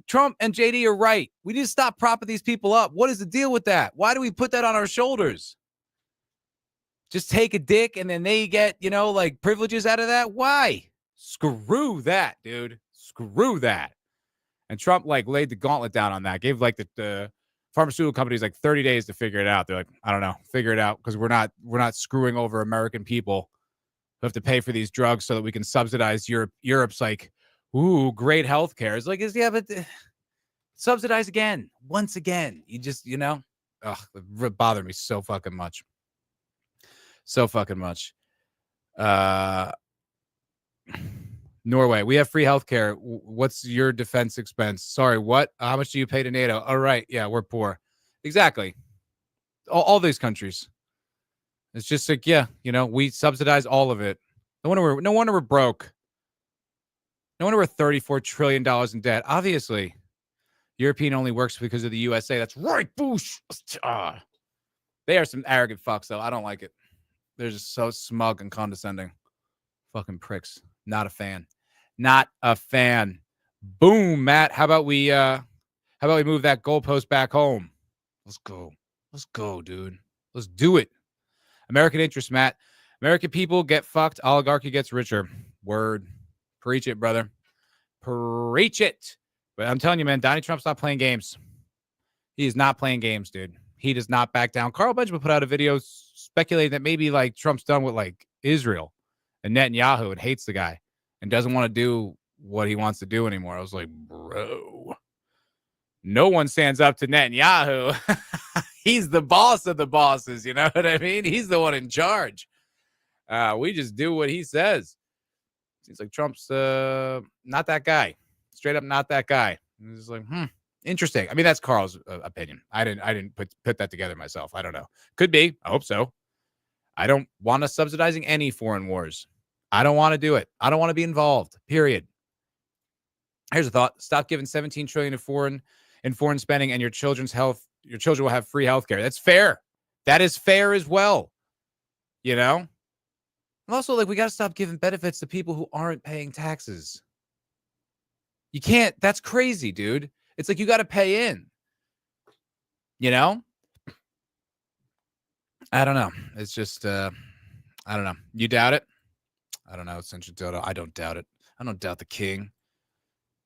Trump and JD are right. We need to stop propping these people up. What is the deal with that? Why do we put that on our shoulders? Just take a dick and then they get, like privileges out of that? Why? Screw that, dude. Screw that. And Trump laid the gauntlet down on that. Gave the pharmaceutical companies 30 days to figure it out. They're like, I don't know, figure it out because we're not screwing over American people who have to pay for these drugs so that we can subsidize Europe. Europe's like, ooh, great healthcare. It's like, yeah, but subsidize again, once again. You just, it bothered me so fucking much. So fucking much. Norway, we have free healthcare. What's your defense expense? Sorry, what? How much do you pay to NATO? All right, yeah, we're poor. Exactly. All these countries. It's just like, yeah, we subsidize all of it. No wonder we're broke. No wonder we're $34 trillion in debt. Obviously, European only works because of the USA. That's right, boosh. They are some arrogant fucks, though. I don't like it. They're just so smug and condescending. Fucking pricks. Not a fan. Not a fan. Boom, Matt. How about we move that goalpost back home? Let's go. Let's go, dude. Let's do it. American interest, Matt. American people get fucked. Oligarchy gets richer. Word. Preach it, brother. Preach it. But I'm telling you, man, Donald Trump's not playing games. He is not playing games, dude. He does not back down. Carl Benjamin put out a video speculating that maybe Trump's done with Israel and Netanyahu and hates the guy and doesn't want to do what he wants to do anymore. I was like, bro, no one stands up to Netanyahu. He's the boss of the bosses. You know what I mean? He's the one in charge. We just do what he says. Seems like Trump's not that guy. Straight up not that guy. It's like, interesting. I mean, that's Carl's opinion. I didn't put that together myself. I don't know. Could be. I hope so. I don't want us subsidizing any foreign wars. I don't want to do it. I don't want to be involved. Period. Here's a thought. Stop giving $17 trillion in foreign spending and your children's health. Your children will have free health care. That's fair. That is fair as well. And also, we got to stop giving benefits to people who aren't paying taxes. You can't. That's crazy, dude. It's like you got to pay in. I don't know. It's just, I don't know. You doubt it? I don't know. I don't doubt it. I don't doubt the king.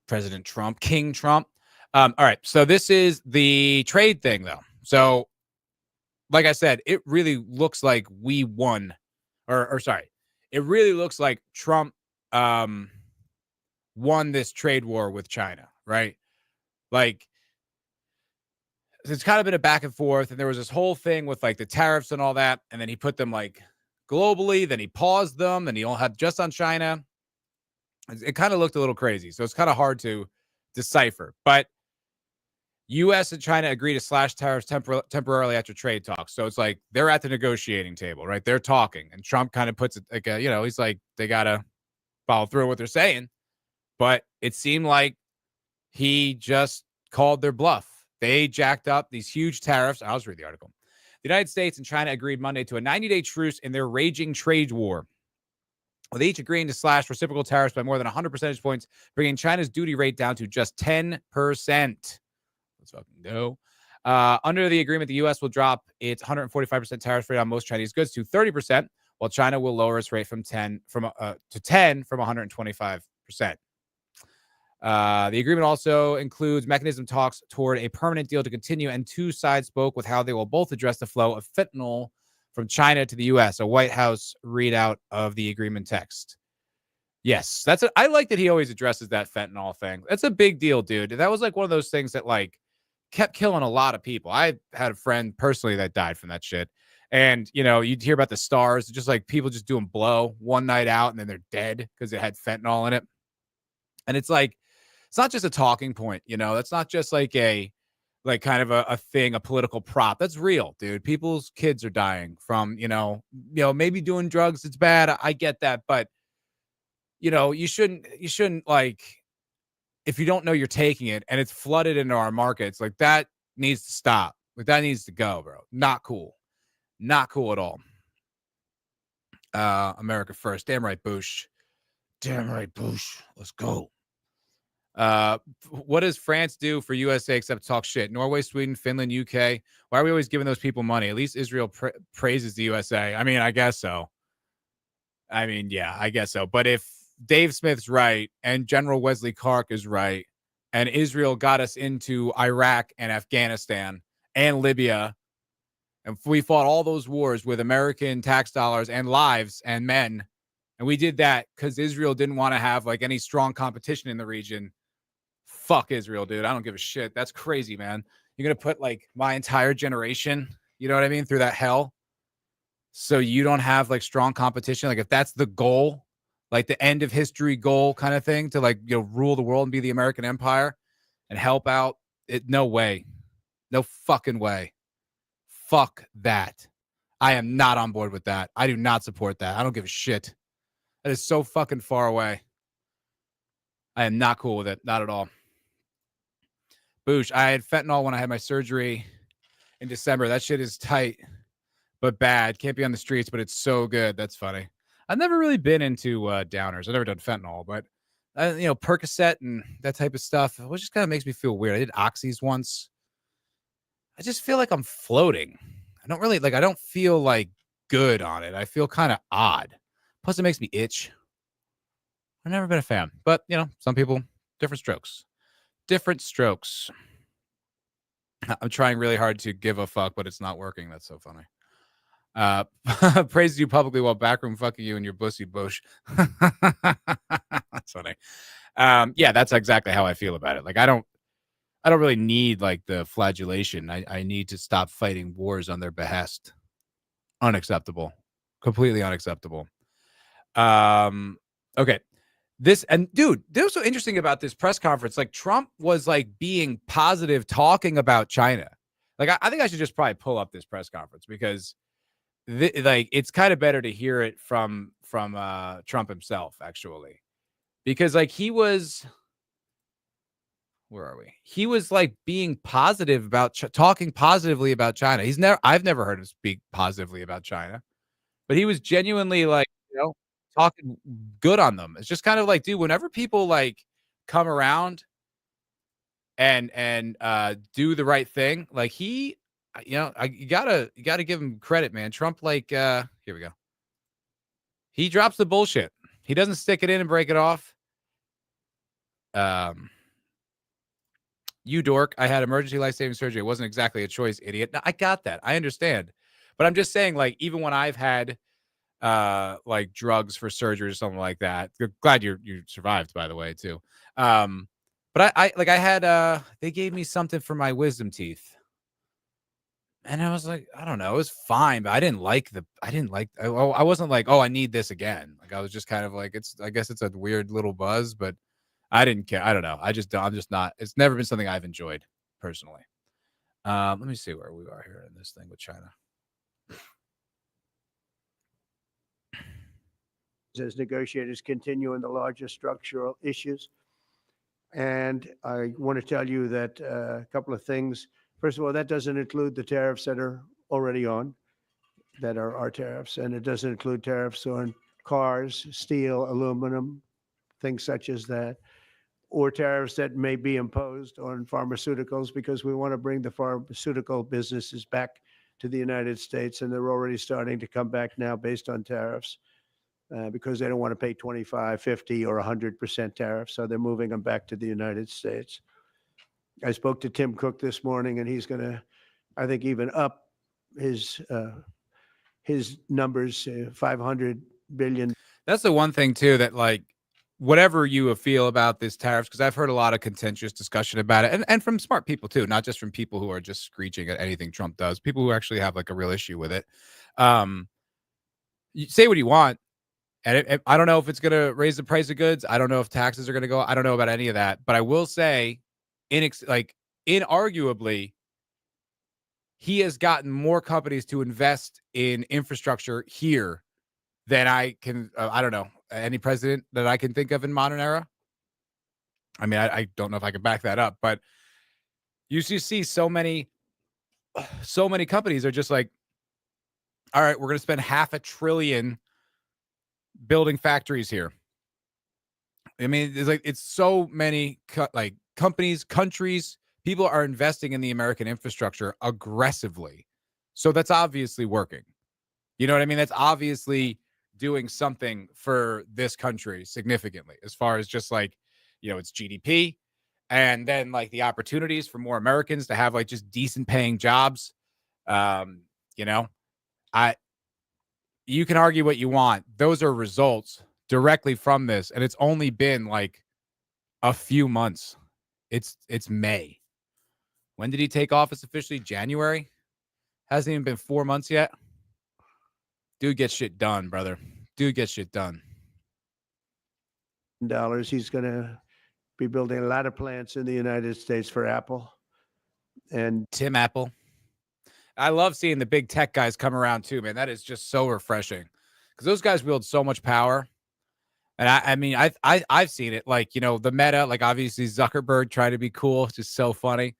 President Trump. King Trump. All right. So this is the trade thing, though. So, like I said, it really looks like we won. Or sorry. It really looks like Trump won this trade war with China, right? It's kind of been a back and forth, and there was this whole thing with the tariffs and all that, and then he put them globally, then he paused them, then he all had just on China. It kind of looked a little crazy, so it's kind of hard to decipher. But U.S. and China agree to slash tariffs temporarily after trade talks. So it's they're at the negotiating table, right? They're talking, and Trump kind of puts it he's like, they gotta follow through what they're saying. But it seemed like he just called their bluff. They jacked up these huge tariffs. I'll just read the article. The United States and China agreed Monday to a 90-day truce in their raging trade war, with each agreeing to slash reciprocal tariffs by more than 100 percentage points, bringing China's duty rate down to just 10%. Let's fucking go. Under the agreement, the U.S. will drop its 145% tariff rate on most Chinese goods to 30%, while China will lower its rate to 10 from 125%. The agreement also includes mechanism talks toward a permanent deal to continue, and two sides spoke with how they will both address the flow of fentanyl from China to the U.S., a White House readout of the agreement text. Yes, I like that he always addresses that fentanyl thing. That's a big deal, dude. That was like one of those things that like kept killing a lot of people. I had a friend personally that died from that shit. And, you know, you'd hear about the stars, just like people just doing blow one night out and then they're dead because it had fentanyl in it. And it's like, it's not just a talking point, you know, that's not just like like kind of a thing, a political prop. That's real, dude. People's kids are dying from, maybe doing drugs. It's bad. I get that. But, you shouldn't like, if you don't know you're taking it and it's flooded into our markets, like that needs to stop. Like that needs to go, bro. Not cool. Not cool at all. America first. Damn right, Bush. Damn right, Bush. Let's go. What does France do for USA except talk shit? Norway, Sweden, Finland, UK. Why are we always giving those people money? At least Israel praises the USA. I mean, I guess so. Yeah, I guess so. But if Dave Smith's right and General Wesley Clark is right and Israel got us into Iraq and Afghanistan and Libya, and we fought all those wars with American tax dollars and lives and men, and we did that because Israel didn't want to have like any strong competition in the region. Fuck Israel, dude. I don't give a shit. That's crazy, man. You're going to put like my entire generation, you know what I mean, through that hell so you don't have like strong competition. Like if that's the goal, like the end of history goal kind of thing to like, rule the world and be the American empire and help out it. No way. No fucking way. Fuck that. I am not on board with that. I do not support that. I don't give a shit. That is so fucking far away. I am not cool with it. Not at all. Boosh, I had fentanyl when I had my surgery in December. That shit is tight, but bad. Can't be on the streets, but it's so good. That's funny. I've never really been into downers. I've never done fentanyl, but Percocet and that type of stuff, which just kind of makes me feel weird. I did oxys once. I just feel like I'm floating. I don't feel like good on it. I feel kind of odd. Plus it makes me itch. I've never been a fan, but some people, different strokes. Different strokes. I'm trying really hard to give a fuck, but it's not working. That's so funny. Praise you publicly while backroom fucking you and your pussy bush. That's funny. Yeah, that's exactly how I feel about it. Like I don't really need like the flagellation. I need to stop fighting wars on their behest. Unacceptable. Completely unacceptable. Okay. Dude, that was so interesting about this press conference. Like Trump was like being positive, talking about China. Like I think I should just probably pull up this press conference because it's kind of better to hear it from Trump himself, actually, because like where are we? He was like being positive about talking positively about China. I've never heard him speak positively about China, but he was genuinely like, talking good on them. It's just kind of like, dude, whenever people like come around and do the right thing, like you gotta give him credit, man. Trump, like, here we go. He drops the bullshit. He doesn't stick it in and break it off. You dork. I had emergency life-saving surgery. It wasn't exactly a choice, idiot. No, I got that. I understand. But I'm just saying, like, even when I've had like drugs for surgery or something like that. Glad you survived, by the way, too. But I had they gave me something for my wisdom teeth. And I was like, I don't know, it was fine, but I wasn't like, oh, I need this again. Like I was just kind of like, I guess it's a weird little buzz, but I didn't care. I don't know. I'm just not, it's never been something I've enjoyed personally. Let me see where we are here in this thing with China. As negotiators continue in the larger structural issues. And I want to tell you that a couple of things. First of all, that doesn't include the tariffs that are already on, that are our tariffs. And it doesn't include tariffs on cars, steel, aluminum, things such as that, or tariffs that may be imposed on pharmaceuticals, because we want to bring the pharmaceutical businesses back to the United States. And they're already starting to come back now based on tariffs. Because they don't want to pay 25, 50, or 100% tariffs. So they're moving them back to the United States. I spoke to Tim Cook this morning, and he's going to, I think, even up his numbers, $500 billion. That's the one thing, too, that like whatever you feel about this tariffs, because I've heard a lot of contentious discussion about it, and from smart people too, not just from people who are just screeching at anything Trump does, people who actually have like a real issue with it. You say what you want, and I don't know if it's going to raise the price of goods. I don't know if taxes are going to go. I don't know about any of that, but I will say, inarguably, he has gotten more companies to invest in infrastructure here than I can. I don't know any president that I can think of in modern era. I mean, I don't know if I can back that up, but you see so many companies are just like, all right, we're going to spend $500 billion building factories here. I mean, it's so many companies, countries, people are investing in the American infrastructure aggressively. So that's obviously working. You know what I mean? That's obviously doing something for this country significantly, as far as just like, its GDP, and then like the opportunities for more Americans to have like just decent paying jobs. You can argue what you want. Those are results directly from this. And it's only been like a few months. It's May. When did he take office officially? January? Hasn't even been 4 months yet. Dude gets shit done, brother. Dude gets shit done. Dollars. He's going to be building a lot of plants in the United States for Apple. And Tim Apple. I love seeing the big tech guys come around too, man. That is just so refreshing, because those guys wield so much power. And I mean, I've seen it, like, the Meta, like obviously Zuckerberg trying to be cool. It's just so funny.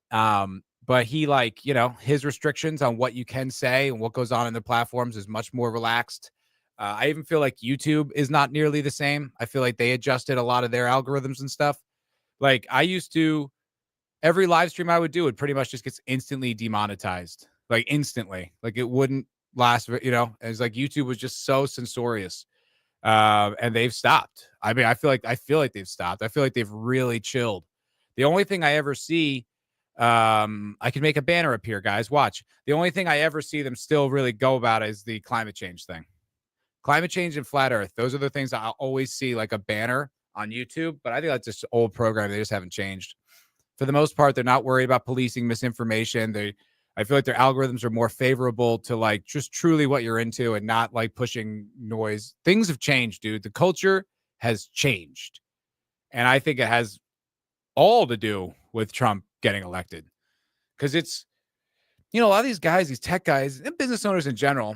But he, like, his restrictions on what you can say and what goes on in the platforms is much more relaxed. I even feel like YouTube is not nearly the same. I feel like they adjusted a lot of their algorithms and stuff. Like, I used to, every live stream I would do, it pretty much just gets instantly demonetized, like instantly. Like, it wouldn't last, it's like YouTube was just so censorious. And they've stopped. I mean, I feel like they've stopped. I feel like they've really chilled. The only thing I ever see, I can make a banner appear, guys. Watch. The only thing I ever see them still really go about is the climate change thing. Climate change and flat earth. Those are the things I'll always see like a banner on YouTube, but I think that's just old program. They just haven't changed. For the most part, they're not worried about policing misinformation. I feel like their algorithms are more favorable to like just truly what you're into and not like pushing noise. Things have changed, dude. The culture has changed. And I think it has all to do with Trump getting elected. Because it's, a lot of these guys, these tech guys, and business owners in general,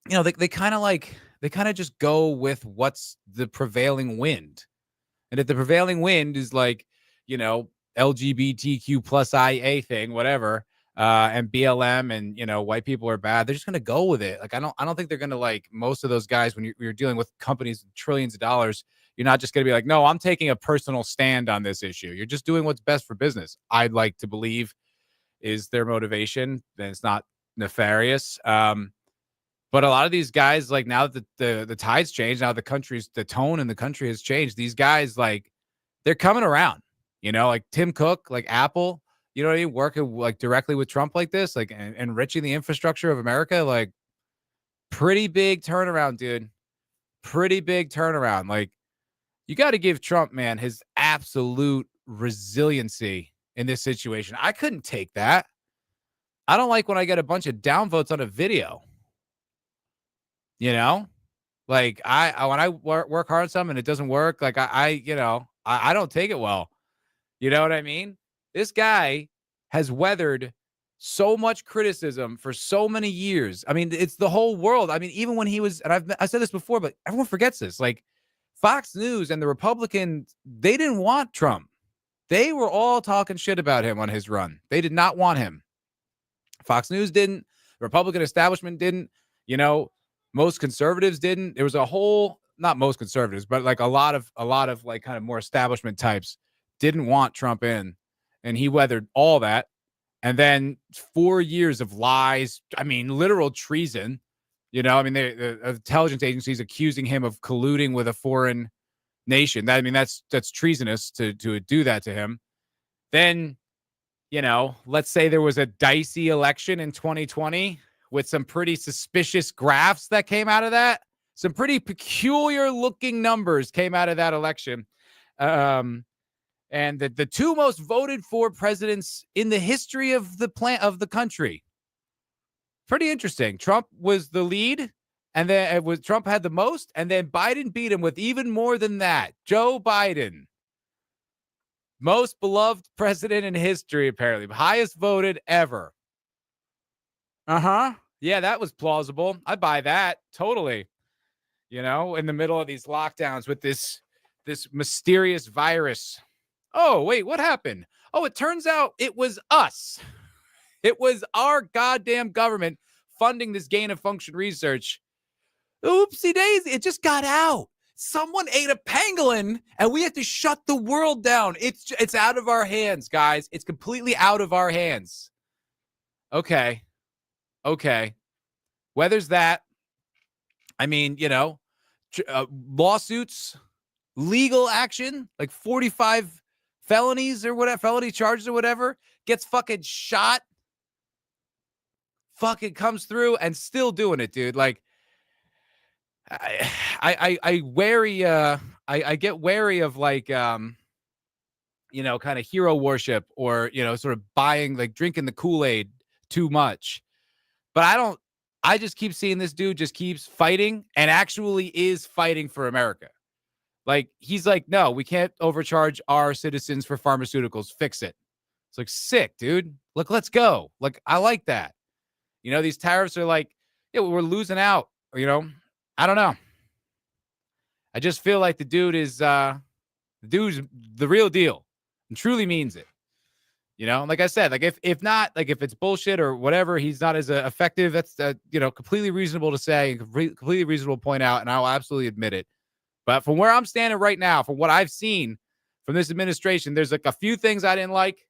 they kind of just go with what's the prevailing wind. And if the prevailing wind is like, LGBTQ plus IA thing, whatever, and BLM and, white people are bad, they're just going to go with it. Like, I don't think they're going to, like, most of those guys, when you're dealing with companies with trillions of dollars, you're not just going to be like, no, I'm taking a personal stand on this issue. You're just doing what's best for business. I'd like to believe is their motivation. Then it's not nefarious. But a lot of these guys, like, now that the tides changed, now the tone in the country has changed. These guys, like, they're coming around, like Tim Cook, like Apple, you know what I mean? Working like directly with Trump like this, like enriching the infrastructure of America, like pretty big turnaround, dude. Pretty big turnaround. Like, you got to give Trump, man, his absolute resiliency in this situation. I couldn't take that. I don't like when I get a bunch of downvotes on a video. Like when I work hard on something and it doesn't work, like I don't take it well. You know what I mean? This guy has weathered so much criticism for so many years. I mean, it's the whole world. I mean, even when he was, and I said this before, but everyone forgets this. Like, Fox News and the Republicans, they didn't want Trump. They were all talking shit about him on his run. They did not want him. Fox News didn't. The Republican establishment didn't. Most conservatives didn't. There was a whole, not most conservatives, but like a lot of like kind of more establishment types didn't want Trump in, and he weathered all that. And then 4 years of lies. I mean, literal treason. The intelligence agencies accusing him of colluding with a foreign nation. That's treasonous to do that to him. Then, let's say there was a dicey election in 2020 with some pretty suspicious graphs that came out of that. Some pretty peculiar looking numbers came out of that election. And the two most voted for presidents in the history of the country. Pretty interesting. Trump was the lead, and then Trump had the most, and then Biden beat him with even more than that. Joe Biden, most beloved president in history, apparently, highest voted ever. Yeah, that was plausible. I buy that totally. In the middle of these lockdowns with this mysterious virus. Oh, wait, what happened? Oh, it turns out it was us. It was our goddamn government funding this gain of function research. Oopsie daisy. It just got out. Someone ate a pangolin and we had to shut the world down. It's out of our hands, guys. It's completely out of our hands. Okay. Whether's that, I mean, lawsuits, legal action, like 45 felonies or whatever, felony charges or whatever, gets fucking shot, fucking comes through and still doing it, dude. Like, I get wary of like, kind of hero worship or, sort of buying, like drinking the Kool-Aid too much. But I just keep seeing this dude just keeps fighting and actually is fighting for America. Like, he's like, no, we can't overcharge our citizens for pharmaceuticals. Fix it. It's like, sick, dude. Look, let's go. Like, I like that. These tariffs are like, yeah, we're losing out, I don't know. I just feel like the dude's the real deal and truly means it. Like I said, like if not, like if it's bullshit or whatever, he's not as effective. That's completely reasonable to say, completely reasonable to point out, and I'll absolutely admit it. But from where I'm standing right now, from what I've seen from this administration, there's like a few things I didn't like.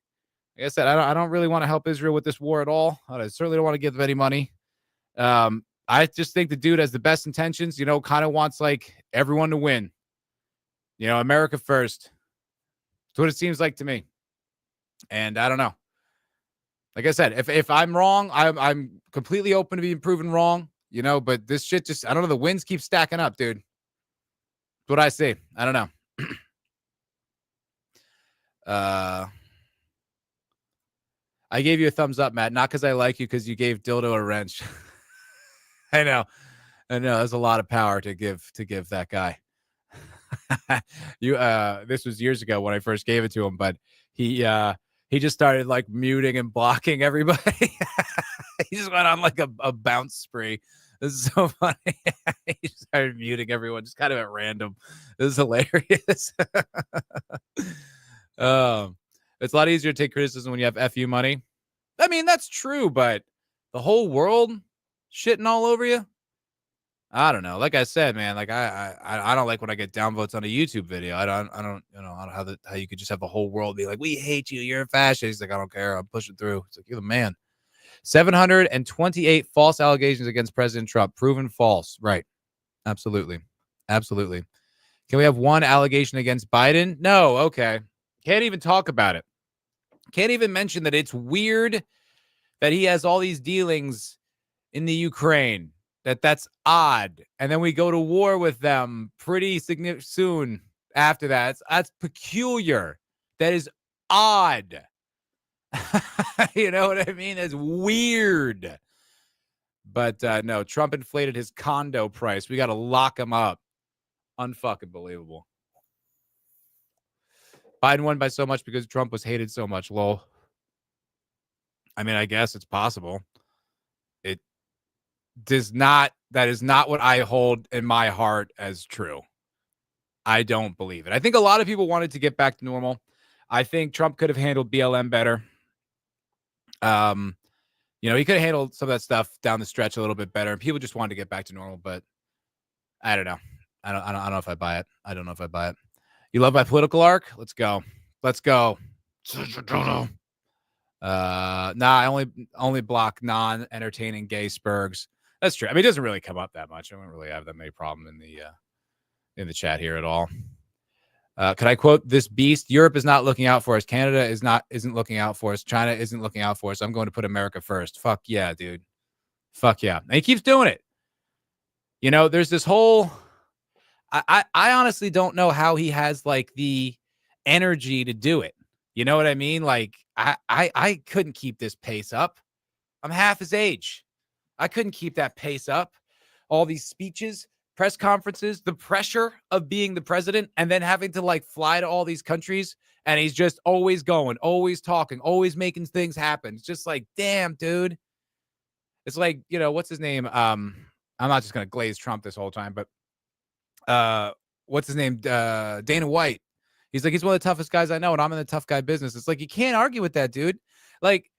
Like I said, I don't really want to help Israel with this war at all. I certainly don't want to give them any money. I just think the dude has the best intentions, kind of wants like everyone to win. America first. That's what it seems like to me. And I don't know. Like I said, if I'm wrong, I'm completely open to being proven wrong, but this shit just, I don't know. The wins keep stacking up, dude. That's what I see. I don't know. I gave you a thumbs up, Matt, not because I like you, because you gave Dildo a wrench. I know. There's a lot of power to give that guy. This was years ago when I first gave it to him, but he just started like muting and blocking everybody. He just went on like a bounce spree. This is so funny. He started muting everyone just kind of at random. This is hilarious. It's a lot easier to take criticism when you have FU money. I mean, that's true, but the whole world shitting all over you. I don't know. Like I said, man, like I don't like when I get downvotes on a YouTube video. I don't how you could just have the whole world be like, we hate you, you're a fascist. He's like, I don't care, I'm pushing through. It's like, you're the man. 728 false allegations against President Trump proven false. Right. Absolutely. Can we have one allegation against Biden? No. Okay. Can't even talk about it. Can't even mention that it's weird that he has all these dealings in the Ukraine. That's odd. And then we go to war with them pretty soon after that. That's peculiar. That is odd. You know what I mean? It's weird. But no, Trump inflated his condo price. We got to lock him up. Unfucking believable. Biden won by so much because Trump was hated so much. Lol. I mean, I guess it's possible. It does not. That is not what I hold in my heart as true. I don't believe it. I think a lot of people wanted to get back to normal. I think Trump could have handled BLM better. He could have handled some of that stuff down the stretch a little bit better. People just wanted to get back to normal, but I don't know. I don't know if I buy it. I don't know if I buy it. You love my political arc? Let's go. I only block non-entertaining gay spurgs. That's true. I mean, it doesn't really come up that much. I don't really have that many problem in the chat here at all. Could I quote this beast? Europe is not looking out for us. Canada isn't looking out for us. China isn't looking out for us. I'm going to put America first. Fuck yeah, dude. Fuck yeah. And he keeps doing it. You know, there's this whole. I honestly don't know how he has like the energy to do it. You know what I mean? Like I couldn't keep this pace up. I'm half his age. I couldn't keep that pace up. All these speeches, press conferences, the pressure of being the president and then having to like fly to all these countries. And he's just always going, always talking, always making things happen. It's just like, damn, dude. It's like, you know, what's his name? I'm not just going to glaze Trump this whole time, but what's his name? Dana White. He's like, he's one of the toughest guys I know, and I'm in the tough guy business. It's like, you can't argue with that, dude. Like,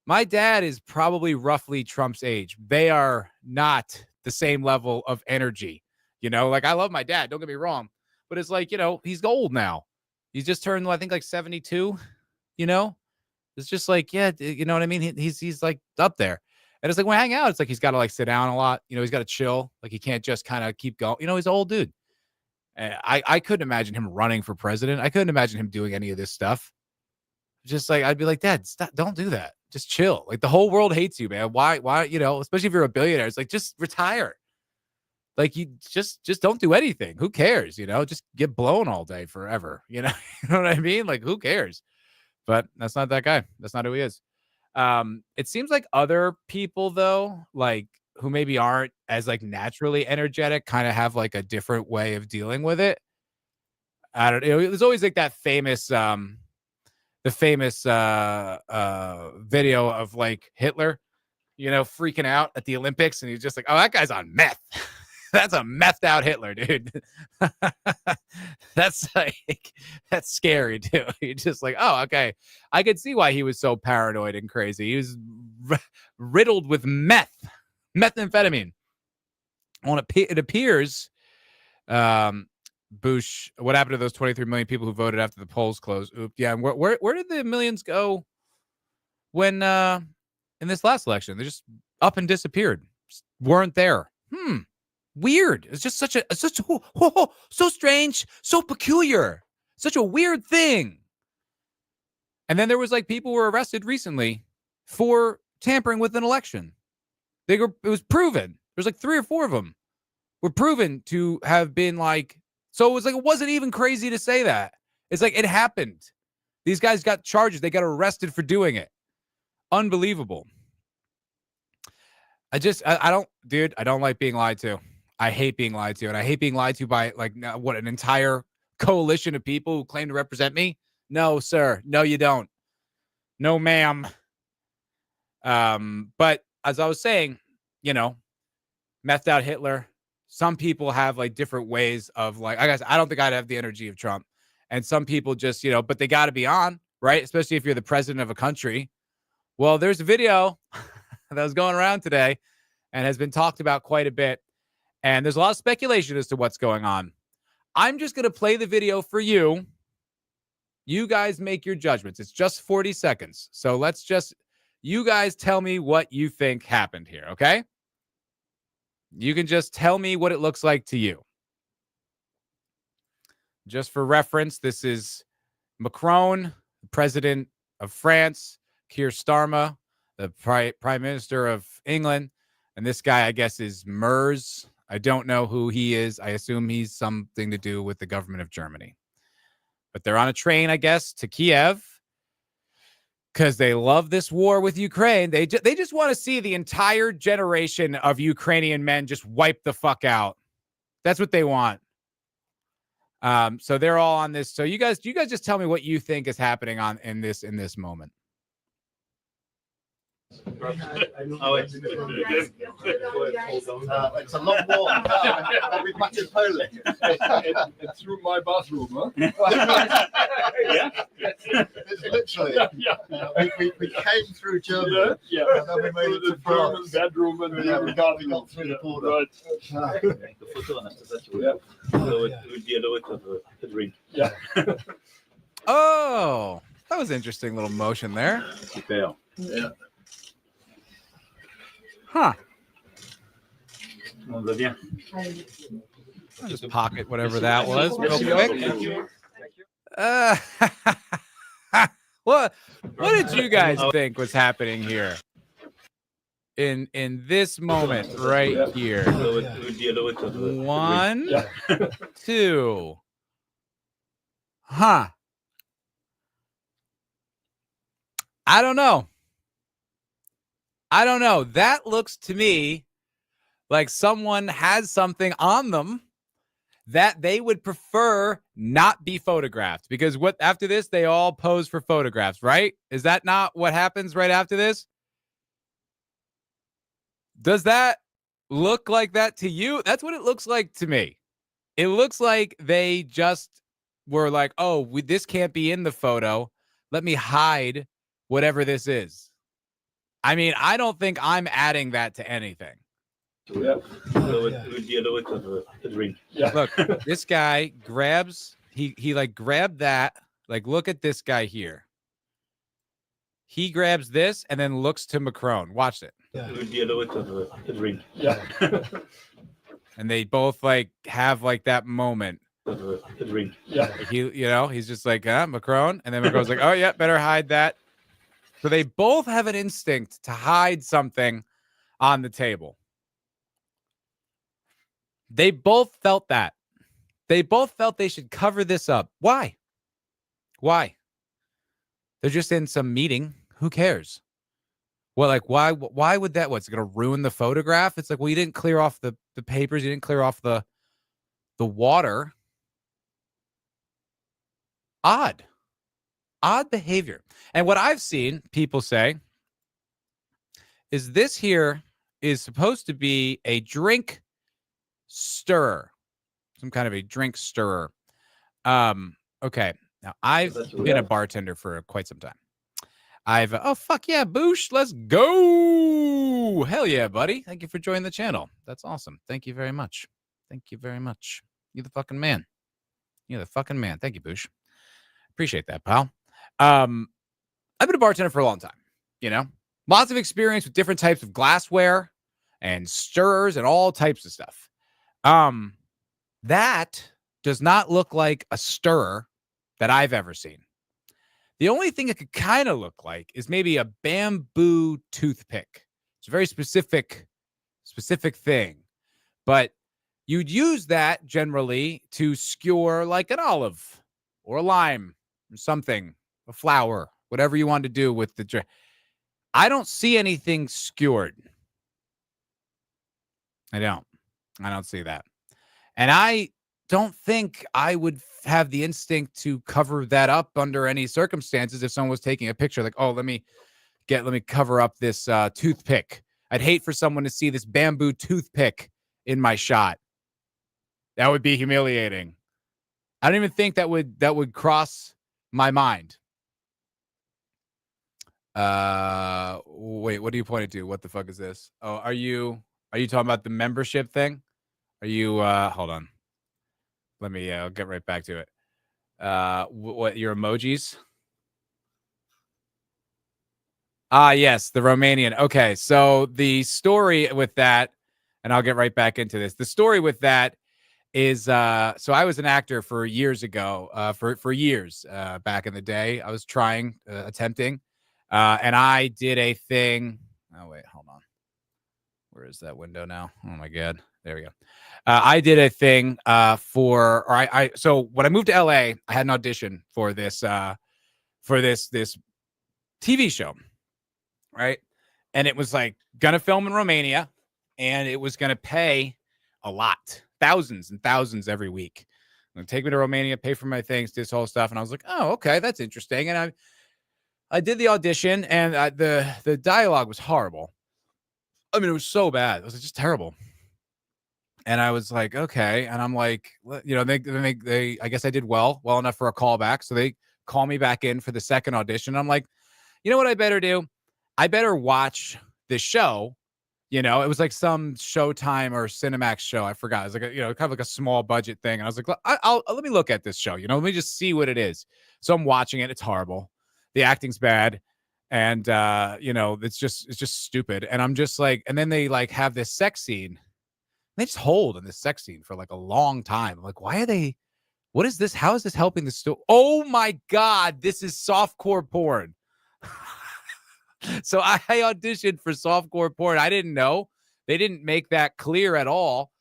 my dad is probably roughly Trump's age. They are not the same level of energy. You know, like, I love my dad, don't get me wrong, but it's like, you know, he's old now. He's just turned, I think, like 72, you know? It's just like, yeah, you know what I mean? He's like up there. And it's like, when I hang out, it's like he's got to like sit down a lot. You know, he's got to chill. Like, he can't just kind of keep going. You know, he's an old dude. I couldn't imagine him running for president. I couldn't imagine him doing any of this stuff. Just like, I'd be like, Dad, stop, don't do that. Just chill. Like, the whole world hates you, man. Why, you know, especially if you're a billionaire, it's like, just retire. Like, you just don't do anything. Who cares? You know, just get blown all day forever. You know, you know what I mean? Like, who cares? But that's not that guy. That's not who he is. It seems like other people, though, like, who maybe aren't as like naturally energetic, kind of have like a different way of dealing with it. I don't know. There's always like that famous, the famous video of like Hitler, you know, freaking out at the Olympics. And he's just like, oh, that guy's on meth. That's a methed out Hitler, dude. That's like, that's scary too. You're just like, oh, okay. I could see why he was so paranoid and crazy. He was riddled with methamphetamine. Well, it appears, Bush, what happened to those 23 million people who voted after the polls closed? Yeah, and where did the millions go when in this last election? They just up and disappeared. Just weren't there. Weird. It's just so strange, so peculiar, such a weird thing. And then there was like people were arrested recently for tampering with an election. It was proven. There's like 3 or 4 of them were proven to have been like, so it was like, it wasn't even crazy to say that. It's like, it happened. These guys got charges. They got arrested for doing it. Unbelievable. I don't like being lied to. I hate being lied to. And I hate being lied to by like, what, an entire coalition of people who claim to represent me? No, sir. No, you don't. No, ma'am. But as I was saying, you know, methed out Hitler. Some people have like different ways of like, I guess I don't think I'd have the energy of Trump. And some people just, you know, but they got to be on, right? Especially if you're the president of a country. Well, there's a video that was going around today and has been talked about quite a bit. And there's a lot of speculation as to what's going on. I'm just going to play the video for you. You guys make your judgments. It's just 40 seconds. So you guys tell me what you think happened here, okay? You can just tell me what it looks like to you. Just for reference, this is Macron, the president of France, Keir Starmer, the prime minister of England, and this guy, I guess, is Merz. I don't know who he is. I assume he's something to do with the government of Germany. But they're on a train, I guess, to Kiev because they love this war with Ukraine. They just want to see the entire generation of Ukrainian men just wipe the fuck out. That's what they want. So they're all on this. So you guys just tell me what you think is happening in this moment. It's a long walk. I'll be back in Poland. And through my bathroom, huh? Literally. We came through Germany. And then we made it to France. Bedroom and we got through the border. Oh, that was an interesting little motion there. Yeah. Huh. I'll just pocket whatever that was real quick. What did you guys think was happening here? in this moment right here. 1, 2. Huh. I don't know. That looks to me like someone has something on them that they would prefer not be photographed, because after this, they all pose for photographs, right? Is that not what happens right after this? Does that look like that to you? That's what it looks like to me. It looks like they just were like, oh, this can't be in the photo. Let me hide whatever this is. I mean, I don't think I'm adding that to anything. Yeah. Look, this guy grabs, he like grabbed that. Like, look at this guy here. He grabs this and then looks to Macron. Watch it. Yeah. And they both like have like that moment. Yeah. He's just like, Macron. And then Macron's like, oh yeah, better hide that. So they both have an instinct to hide something on the table. They both felt that. They both felt they should cover this up. Why? They're just in some meeting. Who cares? Well, like, why would that? What's it going to ruin the photograph? It's like, well, you didn't clear off the papers. You didn't clear off the water. Odd behavior. And what I've seen people say is this here is supposed to be a drink stirrer, some kind of a drink stirrer. Okay. Now I've been a bartender for quite some time. Oh, fuck yeah, Boosh. Let's go. Hell yeah, buddy. Thank you for joining the channel. That's awesome. Thank you very much. You're the fucking man. Thank you, Boosh. Appreciate that, pal. I've been a bartender for a long time, lots of experience with different types of glassware and stirrers and all types of stuff. That does not look like a stirrer that I've ever seen. The only thing it could kind of look like is maybe a bamboo toothpick. It's a very specific thing, but you'd use that generally to skewer like an olive or a lime or something, a flour, whatever you want to do with the drink. I don't see anything skewered. I don't see that. And I don't think I would have the instinct to cover that up under any circumstances if someone was taking a picture like, oh, let me cover up this toothpick. I'd hate for someone to see this bamboo toothpick in my shot. That would be humiliating. I don't even think that would cross my mind. Wait, what are you pointing to? What the fuck is this? Oh, are you talking about the membership thing? Are you hold on. Let me I'll get right back to it. What your emojis? Yes, the Romanian. Okay, so the story with that, and I'll get right back into this. The story with that is so I was an actor for years ago, for years back in the day. I was attempting, and I did a thing. Oh wait, hold on. Where is that window now? Oh my God. There we go. I did a thing so when I moved to LA, I had an audition for this TV show, right? And it was like gonna film in Romania, and it was gonna pay a lot, thousands and thousands every week. Gonna take me to Romania, pay for my things, this whole stuff, and I was like, oh, okay, that's interesting. And I did the audition, and the dialogue was horrible. I mean, it was so bad. It was just terrible. And I was like, okay. And I'm like, they I guess I did well enough for a callback. So they call me back in for the second audition. I'm like, you know what I better do? I better watch this show. It was like some Showtime or Cinemax show. I forgot. It was like kind of like a small budget thing. And I was like, let me look at this show. Let me just see what it is. So I'm watching it. It's horrible. The acting's bad. And it's just stupid. And I'm just like, and then they like have this sex scene. They just hold in this sex scene for like a long time. I'm like, what is this? How is this helping the story? Oh my God, this is softcore porn. So I auditioned for softcore porn. I didn't know. They didn't make that clear at all.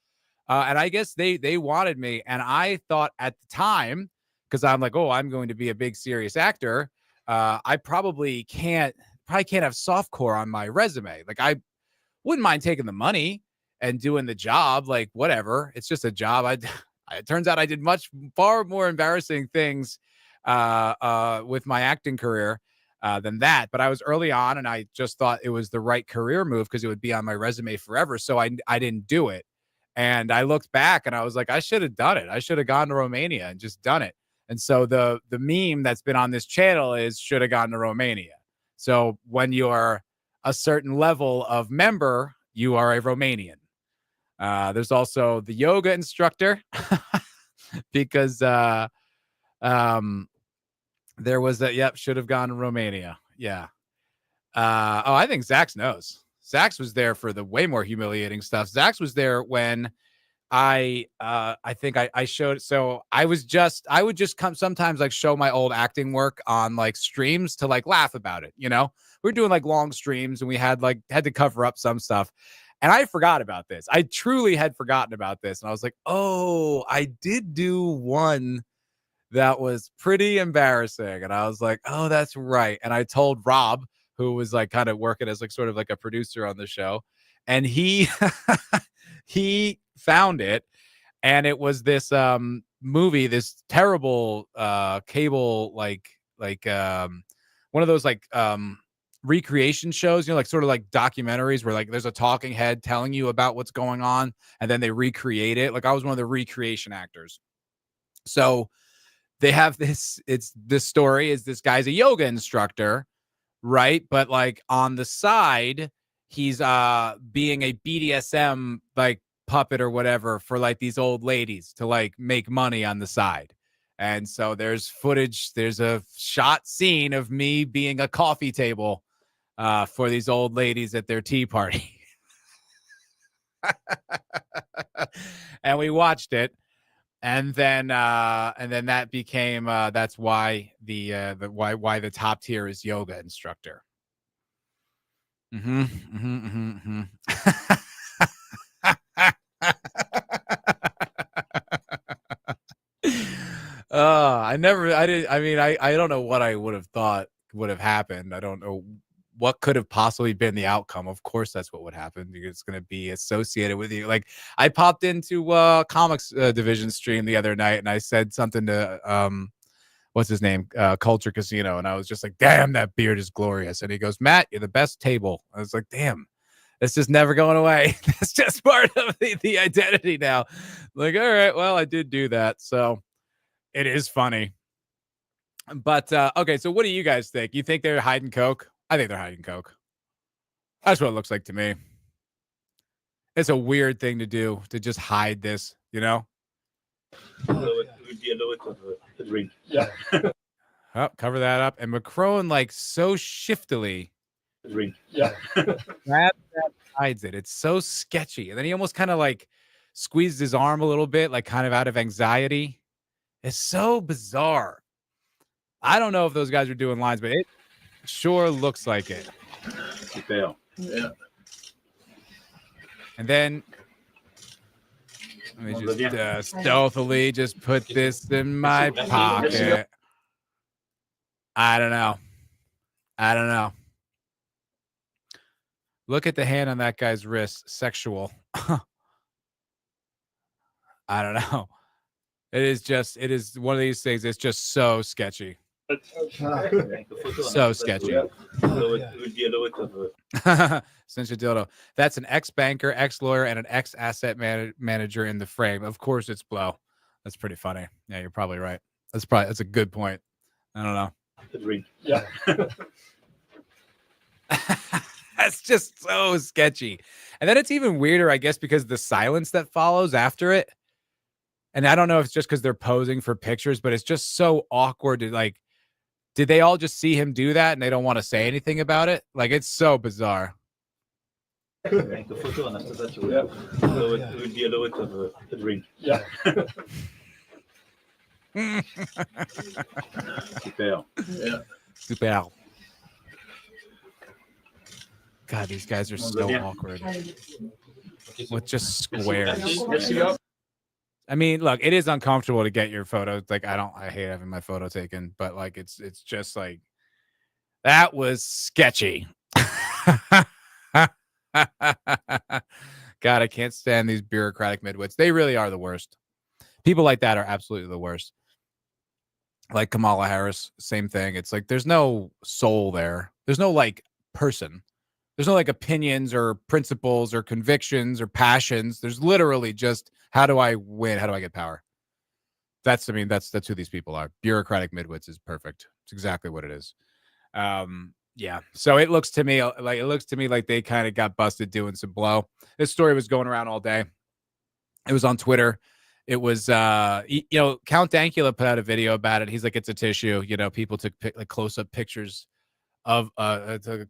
And I guess they wanted me. And I thought at the time, because I'm like, oh, I'm going to be a big serious actor. I probably can't have softcore on my resume. Like, I wouldn't mind taking the money and doing the job, like whatever. It's just a job. It turns out I did far more embarrassing things with my acting career than that. But I was early on, and I just thought it was the right career move because it would be on my resume forever. So I didn't do it. And I looked back and I was like, I should have done it. I should have gone to Romania and just done it. And so the meme that's been on this channel is should have gone to Romania. So when you're a certain level of member, you are a Romanian. There's also the yoga instructor because there was should have gone to Romania. Yeah. I think Zach's knows. Zach's was there for the way more humiliating stuff. Zach's was there when I think I showed. So I would just come sometimes, like, show my old acting work on like streams to like laugh about it. You know, we're doing like long streams and we had to cover up some stuff. And I forgot about this. I truly had forgotten about this. And I was like, oh, I did do one that was pretty embarrassing. And I was like, oh, that's right. And I told Rob, who was like kind of working as like sort of like a producer on the show. And he found it. And it was this movie, this terrible cable, like one of those like recreation shows, you know, like sort of like documentaries where like there's a talking head telling you about what's going on and then they recreate it. Like, I was one of the recreation actors. So they have this story is this guy's a yoga instructor, right? But like on the side, he's being a BDSM like puppet or whatever for like these old ladies to like make money on the side. And so there's footage, there's a shot scene of me being a coffee table for these old ladies at their tea party. And we watched it. And then that became that's why why the top tier is yoga instructor. I don't know what I would have thought would have happened. I don't know what could have possibly been the outcome. Of course, that's what would happen because it's going to be associated with you. Like, I popped into comics division stream the other night and I said something to what's his name, Culture Casino, and I was just like, damn, that beard is glorious. And he goes, Matt, you're the best table. I was like, damn, it's just never going away. That's just part of the identity now. Like, all right, well, I did do that, so it is funny. But okay, so what do you guys think? You think they're hiding coke? I think they're hiding coke. That's what it looks like to me. It's a weird thing to do, to just hide this, you know? Yeah. Oh, cover that up. And Macron, like, so shiftily Yeah. grabs that, hides it. It's so sketchy. And then he almost kind of like squeezed his arm a little bit, like kind of out of anxiety. It's so bizarre. I don't know if those guys are doing lines, but it sure looks like it. Yeah. And then let me just stealthily just put this in my pocket. I don't know. Look at the hand on that guy's wrist. Sexual. I don't know. It is one of these things. It's just so sketchy. So sketchy. Essentially dildo. That's an ex-banker, ex-lawyer, and an ex-asset manager in the frame. Of course it's Blow. That's pretty funny. Yeah, you're probably right. That's a good point. I don't know. Yeah. That's just so sketchy. And then it's even weirder, I guess, because the silence that follows after it. And I don't know if it's just because they're posing for pictures, but it's just so awkward to like, did they all just see him do that and they don't want to say anything about it? Like, it's so bizarre. Yeah. Super. God, these guys are so awkward with just squares. I mean, look, it is uncomfortable to get your photo. Like, I hate having my photo taken, but like, it's just like, that was sketchy. God, I can't stand these bureaucratic midwits. They really are the worst. People like that are absolutely the worst. Like Kamala Harris, same thing. It's like, there's no soul there. There's no like person. There's no like opinions or principles or convictions or passions. There's literally just, how do I win? How do I get power? That's who these people are. Bureaucratic midwits is perfect. It's exactly what it is. Yeah. So it looks to me like they kind of got busted doing some blow. This story was going around all day. It was on Twitter. It was, Count Dankula put out a video about it. He's like, it's a tissue. People took like close-up pictures of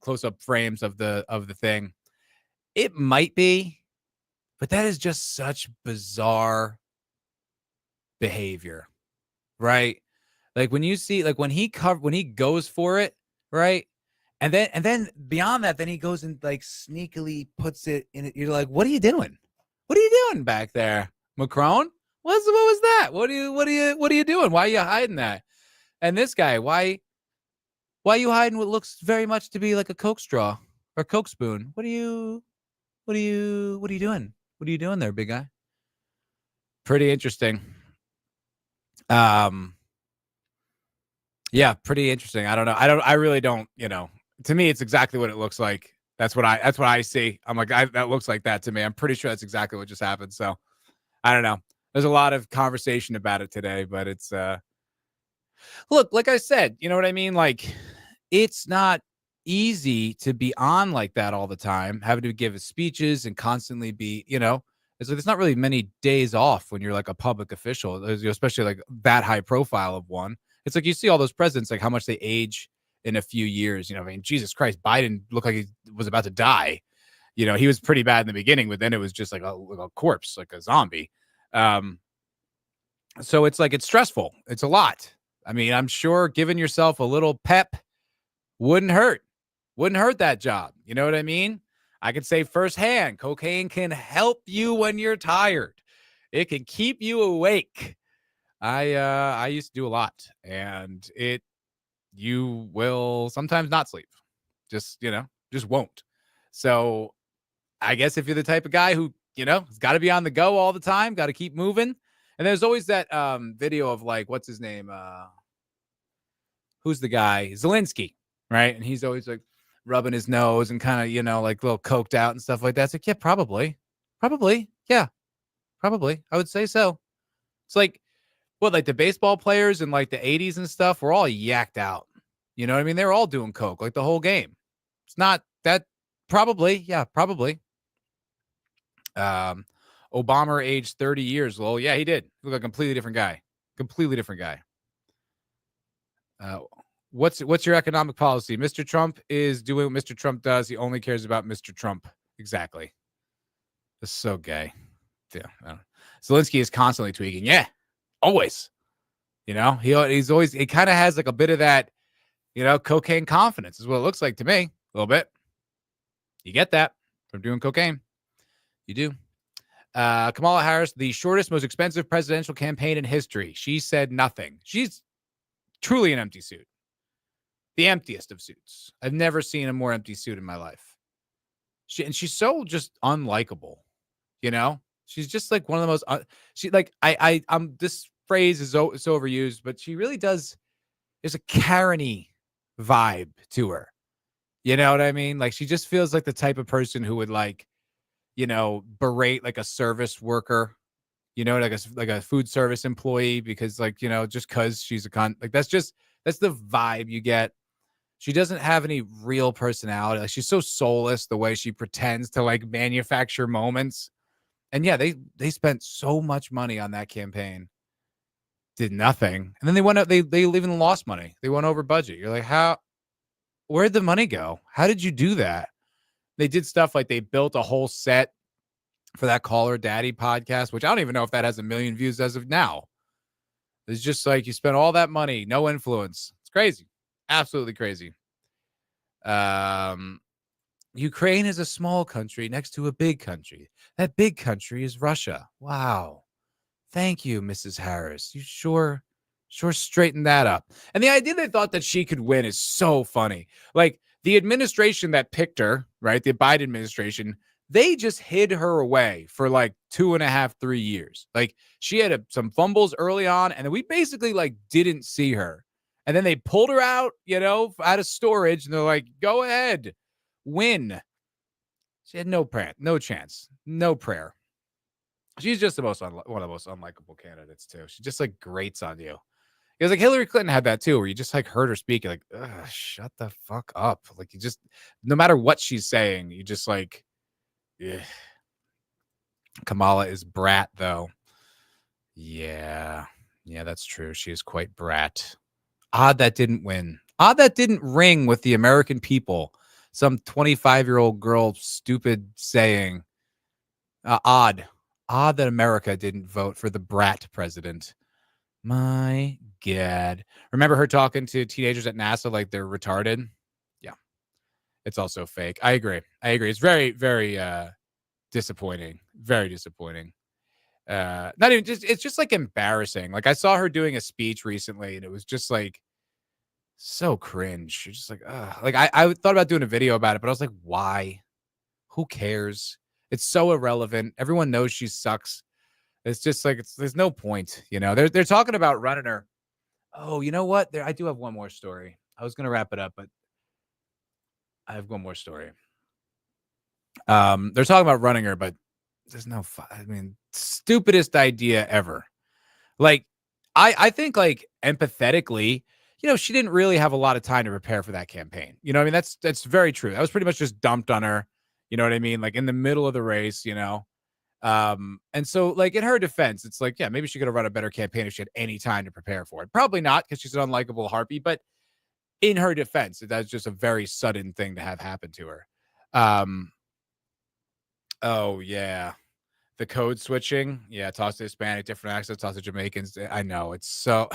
close-up frames of the thing. It might be, but that is just such bizarre behavior, right? Like when you see, like when he goes for it, right? And then beyond that, then he goes and like sneakily puts it in it. You're like, what are you doing? What are you doing back there, Macron? What was that? What are you doing? Why are you hiding that? And this guy, why are you hiding what looks very much to be like a Coke straw or Coke spoon? What are you doing? What are you doing there, big guy? Pretty interesting. Yeah, pretty interesting. I don't know. I really don't, to me, it's exactly what it looks like. That's what I see. I'm like, that looks like that to me. I'm pretty sure that's exactly what just happened. So I don't know. There's a lot of conversation about it today, but it's, look, like I said, you know what I mean? Like, it's not easy to be on like that all the time, having to give speeches and constantly be, it's like, there's not really many days off when you're like a public official, especially like that high profile of one. It's like, you see all those presidents, like how much they age in a few years, I mean, Jesus Christ, Biden looked like he was about to die. He was pretty bad in the beginning, but then it was just like a corpse, like a zombie. So it's like, it's stressful. It's a lot. I mean, I'm sure giving yourself a little pep wouldn't hurt that job. You know what I mean? I can say firsthand, cocaine can help you when you're tired. It can keep you awake. I used to do a lot, and you will sometimes not sleep. Just won't. So I guess if you're the type of guy who, has got to be on the go all the time, got to keep moving. And there's always that video of like, what's his name? Who's the guy? Zelensky, right? And he's always like rubbing his nose and kind of, like a little coked out and stuff like that. It's like, yeah, probably. Yeah, probably. I would say so. It's like, like the baseball players in like the 80s and stuff were all yacked out. You know what I mean? They were all doing coke like the whole game. It's not that probably. Yeah, probably. Obama aged 30 years. Well, yeah, he did. Look like a completely different guy. What's your economic policy? Mr. Trump is doing what Mr. Trump does. He only cares about Mr. Trump. Exactly. That's so gay. Yeah. Zelensky is constantly tweaking. Yeah. Always. He's always, he kind of has like a bit of that, cocaine confidence is what it looks like to me. A little bit. You get that from doing cocaine. You do. Kamala Harris, the shortest, most expensive presidential campaign in history. She said nothing. She's truly an empty suit. The emptiest of suits. I've never seen a more empty suit in my life. She's so just unlikable. She's just like one of the most, this phrase is so overused, but she really does. There's a Karen-y vibe to her. You know what I mean? Like, she just feels like the type of person who would like, berate like a service worker, like a food service employee because just cause she's that's the vibe you get. She doesn't have any real personality. Like, she's so soulless the way she pretends to like manufacture moments. And yeah, they spent so much money on that campaign. Did nothing. And then they went out, they even lost money. They went over budget. You're like, where'd the money go? How did you do that? They did stuff like they built a whole set for that Call Her Daddy podcast, which I don't even know if that has 1 million views as of now. It's just like, you spent all that money, no influence. It's crazy. Absolutely crazy. Ukraine is a small country next to a big country. That big country is Russia. Wow. Thank you, Mrs. Harris. You sure straightened that up. And the idea they thought that she could win is so funny. Like the administration that picked her, right? The Biden administration, they just hid her away for like 2.5, 3 years. Like she had some fumbles early on, and then we basically like didn't see her. And then they pulled her out, out of storage, and they're like, go ahead, win. She had no chance, no prayer. She's just one of the most unlikable candidates too. She just like grates on you. It was like Hillary Clinton had that too, where you just like heard her speak, you're like, ugh, shut the fuck up. Like you just, no matter what she's saying, you just like, yeah. Kamala is brat though. Yeah, that's true. She is quite brat. Odd that didn't win. Odd that didn't ring with the American people. Some 25-year-old girl stupid saying. Odd that America didn't vote for the brat president. My God. Remember her talking to teenagers at NASA like they're retarded? Yeah. It's also fake. I agree. It's very, very disappointing. Very disappointing. Not even just, it's just like embarrassing. Like I saw her doing a speech recently and it was just like so cringe. You're just like, like I thought about doing a video about it, but I was like, why? Who cares? It's so irrelevant. Everyone knows she sucks. It's just like there's no point, They're talking about running her. Oh, you know what? I do have one more story. I was gonna wrap it up, but I have one more story. They're talking about running her, but there's no. Stupidest idea ever. Like, I think like empathetically, she didn't really have a lot of time to prepare for that campaign. That's very true. That was pretty much just dumped on her. You know what I mean? Like in the middle of the race, and so like in her defense, it's like, yeah, maybe she could have run a better campaign if she had any time to prepare for it. Probably not because she's an unlikable harpy, but in her defense, that's just a very sudden thing to have happen to her. Oh yeah. The code switching. Yeah. Talks to Hispanic, different accents, talks to Jamaicans. I know it's so,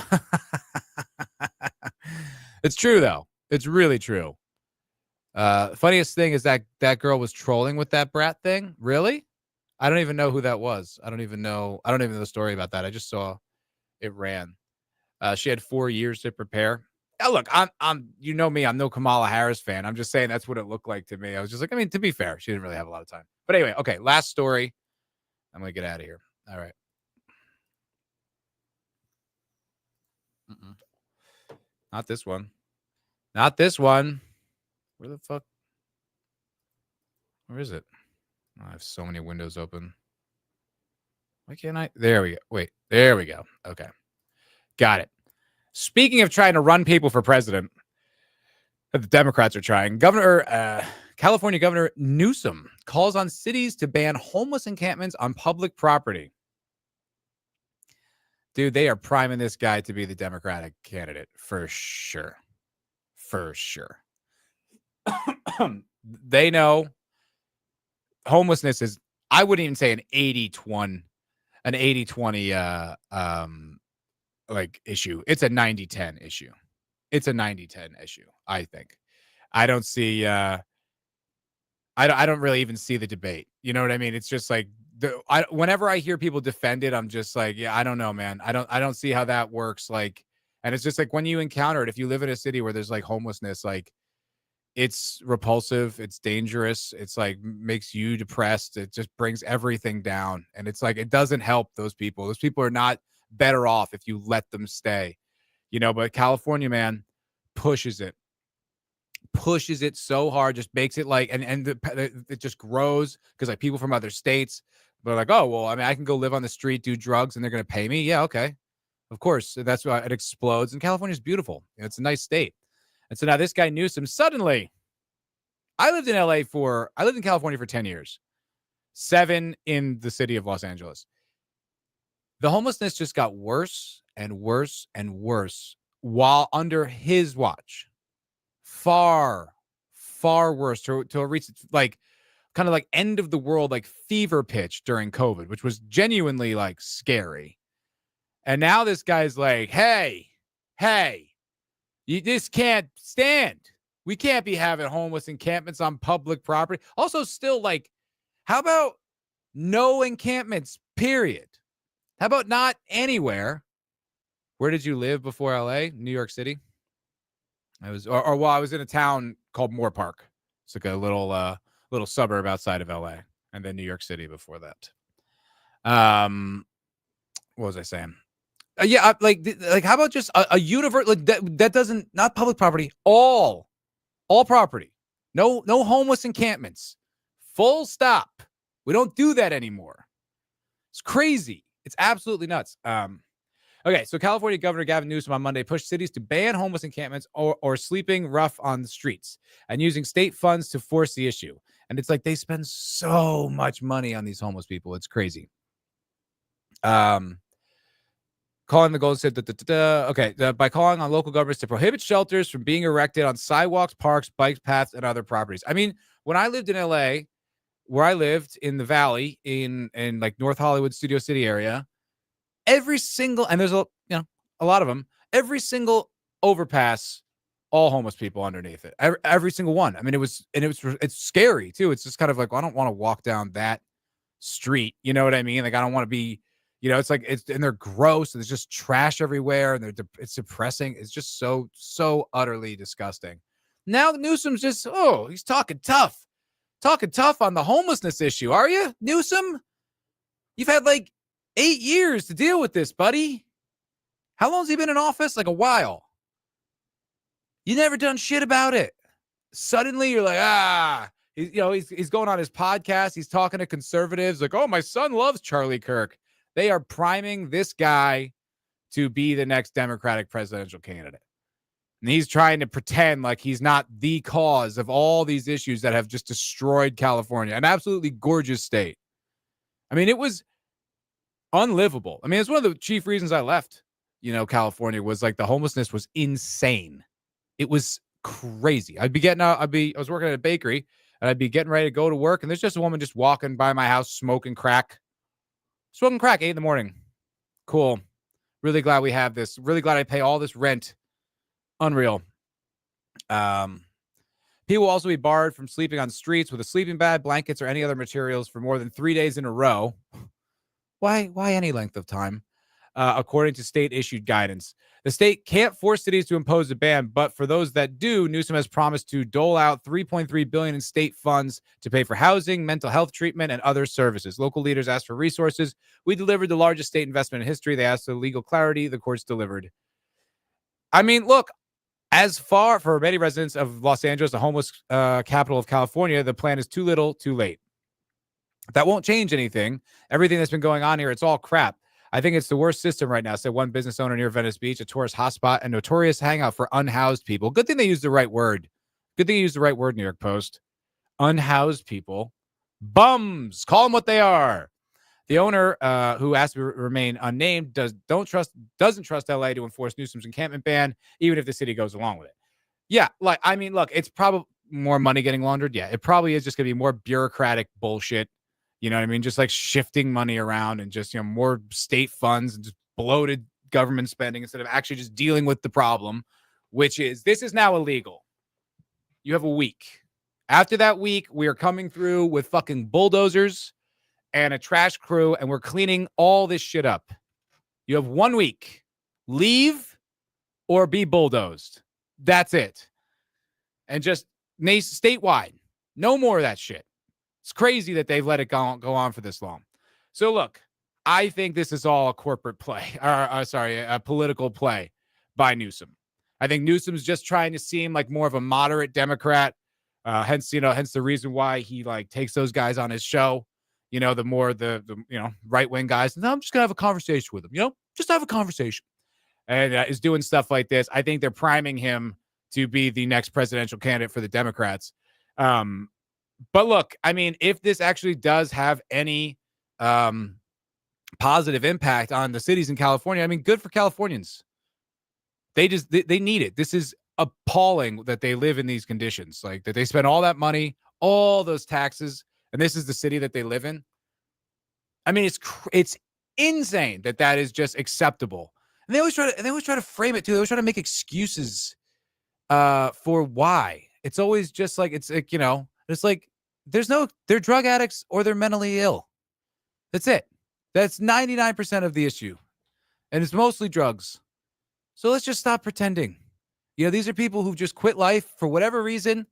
it's true though. It's really true. Funniest thing is that girl was trolling with that brat thing. Really? I don't even know who that was. I don't even know the story about that. I just saw it ran. She had 4 years to prepare. Look, I'm me, I'm no Kamala Harris fan. I'm just saying that's what it looked like to me. I was just like, to be fair, she didn't really have a lot of time. But anyway, okay, last story. I'm gonna get out of here. All right. Not this one. Not this one. Where the fuck? Where is it? Oh, I have so many windows open. Why can't I? There we go. Wait, there we go. Okay. Got it. Speaking of trying to run people for president, the Democrats are trying. California Governor Newsom calls on cities to ban homeless encampments on public property. Dude, they are priming this guy to be the Democratic candidate for sure. For sure. They know homelessness is, I wouldn't even say an 80-20 like issue. It's a 90-10 issue. It's a 90-10 issue, I think. I don't see I don't really even see the debate. You know what I mean? It's just like whenever I hear people defend it, I'm just like, yeah, I don't know, man. I don't see how that works. Like, and it's just like when you encounter it, if you live in a city where there's like homelessness, like it's repulsive, it's dangerous, it's like makes you depressed, it just brings everything down. And it's like it doesn't help those people. Those people are not better off if you let them stay. But California, man, pushes it so hard, just makes it like, and it just grows because like people from other states, they're like, oh, well, I can go live on the street, do drugs, and they're going to pay me. Yeah. Okay. Of course. That's why it explodes. And California's beautiful. It's a nice state. And so now this guy Newsom, suddenly, I lived in California for 10 years, 7 in the city of Los Angeles. The homelessness just got worse and worse and worse while under his watch. Far, far worse to reach like kind of like end of the world, like fever pitch during COVID, which was genuinely like scary. And now this guy's like, hey, you just can't stand. We can't be having homeless encampments on public property. Also, still, like, how about no encampments, period? How about not anywhere? Where did you live before LA? New York City? I was, or well, I was in a town called Moore Park. It's like a little suburb outside of LA, and then New York City before that. What was I saying? Yeah, like how about just a universe like that doesn't, not public property, all property. No homeless encampments. Full stop. We don't do that anymore. It's crazy. It's absolutely nuts. Okay, so California Governor Gavin Newsom on Monday pushed cities to ban homeless encampments or sleeping rough on the streets and using state funds to force the issue. And it's like they spend so much money on these homeless people. It's crazy. Calling the Golden State. By calling on local governments to prohibit shelters from being erected on sidewalks, parks, bike paths, and other properties. I mean, when I lived in LA, where I lived in the Valley in like North Hollywood, Studio City area, every single, and there's a lot of them, every single overpass, all homeless people underneath it. Every single one. I mean, it's scary too. It's just kind of like, well, I don't want to walk down that street. You know what I mean? Like, I don't want to be, it's like, and they're gross, and there's just trash everywhere, and it's depressing. It's just so utterly disgusting. Now Newsom's just, he's talking tough on the homelessness issue. Are you, Newsom? You've had like 8 years to deal with this, buddy. How long has he been in office? Like a while. You never done shit about it. Suddenly you're like, he's going on his podcast. He's talking to conservatives like, oh, my son loves Charlie Kirk. They are priming this guy to be the next Democratic presidential candidate. And he's trying to pretend like he's not the cause of all these issues that have just destroyed California, an absolutely gorgeous state. I mean, it was unlivable. I mean, it's one of the chief reasons I left, California, was like the homelessness was insane. It was crazy. I was working at a bakery, and I'd be getting ready to go to work, and there's just a woman just walking by my house smoking crack. 8 a.m. Cool. Really glad we have this. Really glad I pay all this rent. Unreal. People will also be barred from sleeping on streets with a sleeping bag, blankets, or any other materials for more than 3 days in a row. Why any length of time? According to state-issued guidance. The state can't force cities to impose a ban, but for those that do, Newsom has promised to dole out $3.3 billion in state funds to pay for housing, mental health treatment, and other services. Local leaders asked for resources. We delivered the largest state investment in history. They asked for legal clarity. The courts delivered. I mean, look, as far for many residents of Los Angeles, the homeless capital of California, the plan is too little, too late. That won't change anything. Everything that's been going on here, it's all crap. I think it's the worst system right now, said one business owner near Venice Beach, a tourist hotspot and notorious hangout for unhoused people. Good thing they used the right word. New York Post. Unhoused people. Bums. Call them what they are. The owner, who asked to remain unnamed, doesn't trust LA to enforce Newsom's encampment ban, even if the city goes along with it. Yeah, look, it's probably more money getting laundered. Yeah, it probably is just going to be more bureaucratic bullshit. You know what I mean? Just like shifting money around and just, more state funds and just bloated government spending instead of actually just dealing with the problem, which is this is now illegal. You have a week. After that week, we are coming through with fucking bulldozers and a trash crew, and we're cleaning all this shit up. You have 1 week. Leave or be bulldozed. That's it. And just statewide. No more of that shit. It's crazy that they've let it go on for this long. So look, I think this is all a corporate play, a political play by Newsom. I think Newsom's just trying to seem like more of a moderate Democrat. Hence the reason why he takes those guys on his show. The more the right-wing guys. No, I'm just gonna have a conversation with him. Just have a conversation, and is doing stuff like this. I think they're priming him to be the next presidential candidate for the Democrats. But look, if this actually does have any positive impact on the cities in California, good for Californians. They need it. This is appalling that they live in these conditions, like that they spend all that money, all those taxes, and this is the city that they live in. It's insane that is just acceptable. And they always try to frame it too. They always try to make excuses for why. it's always just like, it's like, it's like, they're drug addicts or they're mentally ill. That's it. That's 99% of the issue. And it's mostly drugs. So let's just stop pretending. These are people who've just quit life for whatever reason.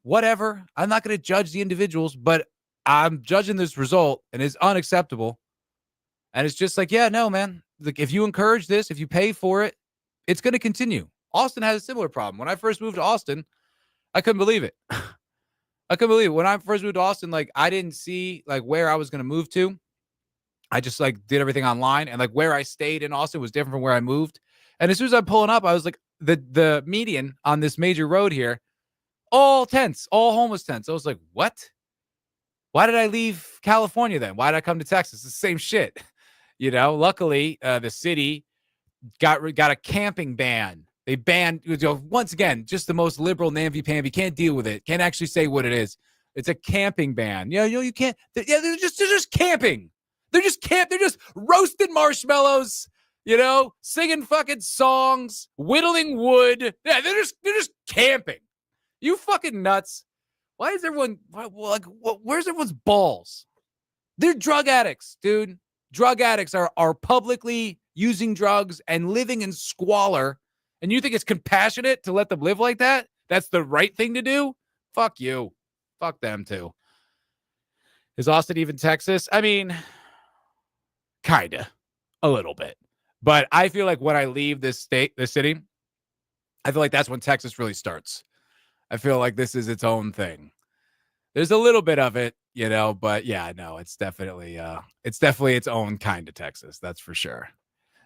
Whatever. I'm not going to judge the individuals, but I'm judging this result, and it's unacceptable. And it's just like, yeah, no, man. Like, if you encourage this, if you pay for it, it's going to continue. Austin has a similar problem. When I first moved to Austin, I couldn't believe it. I couldn't believe it. When I first moved to Austin, like, I didn't see like where I was going to move to. I just like did everything online, and like where I stayed in Austin was different from where I moved. And as soon as I'm pulling up, I was like, the median on this major road here, all tents, all homeless tents. I was like, what? Why did I leave California then? Why did I come to Texas? It's the same shit. Luckily, the city got a camping ban. They banned, once again, just the most liberal namby-pamby. Can't deal with it. Can't actually say what it is. It's a camping ban. You can't. They're just camping. They're just roasting marshmallows, singing fucking songs, whittling wood. Yeah, they're just camping. You fucking nuts. Why is everyone where's everyone's balls? They're drug addicts, dude. Drug addicts are publicly using drugs and living in squalor. And you think it's compassionate to let them live like that? That's the right thing to do? Fuck you. Fuck them too. Is Austin even Texas? I mean, kinda, a little bit. But I feel like when I leave this city, I feel like that's when Texas really starts. I feel like this is its own thing. There's a little bit of it, but yeah, no, it's definitely its own kind of Texas. That's for sure.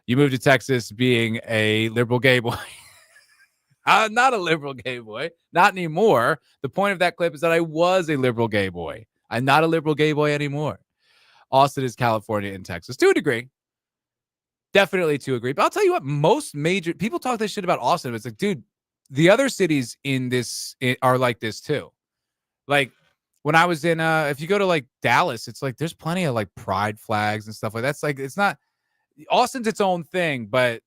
You moved to Texas being a liberal gay boy. I'm not a liberal gay boy. Not anymore. The point of that clip is that I was a liberal gay boy. I'm not a liberal gay boy anymore. Austin is California and Texas to a degree. Definitely to a degree. But I'll tell you what, most major people talk this shit about Austin. But it's like, dude, the other cities in this are like this too. Like when I was in, if you go to like Dallas, it's like there's plenty of like pride flags and stuff like that. It's like, it's not, Austin's its own thing, but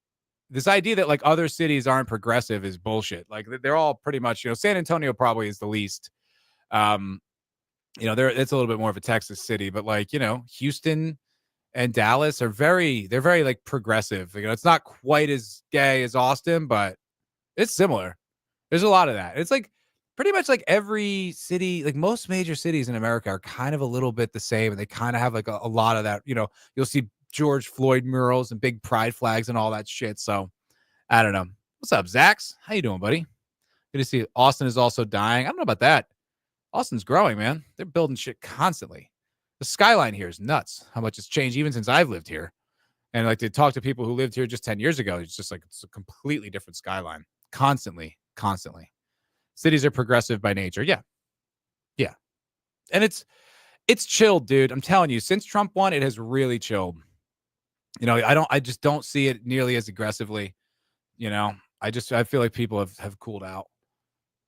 this idea that like other cities aren't progressive is bullshit. Like they're all pretty much, San Antonio probably is the least. It's a little bit more of a Texas city, but like, Houston and Dallas they're very like progressive. It's not quite as gay as Austin, but it's similar. There's a lot of that. It's like pretty much like every city, like most major cities in America are kind of a little bit the same. And they kind of have like a lot of that, you'll see George Floyd murals and big pride flags and all that shit. So I don't know. What's up, Zax? How you doing, buddy? Good to see you. Austin is also dying. I don't know about that. Austin's growing, man. They're building shit constantly. The skyline here is nuts. How much it's changed even since I've lived here. And like to talk to people who lived here just 10 years ago, it's just like it's a completely different skyline. Constantly. Cities are progressive by nature. Yeah. And it's chilled, dude. I'm telling you, since Trump won, it has really chilled. I just don't see it nearly as aggressively. I feel like people have cooled out.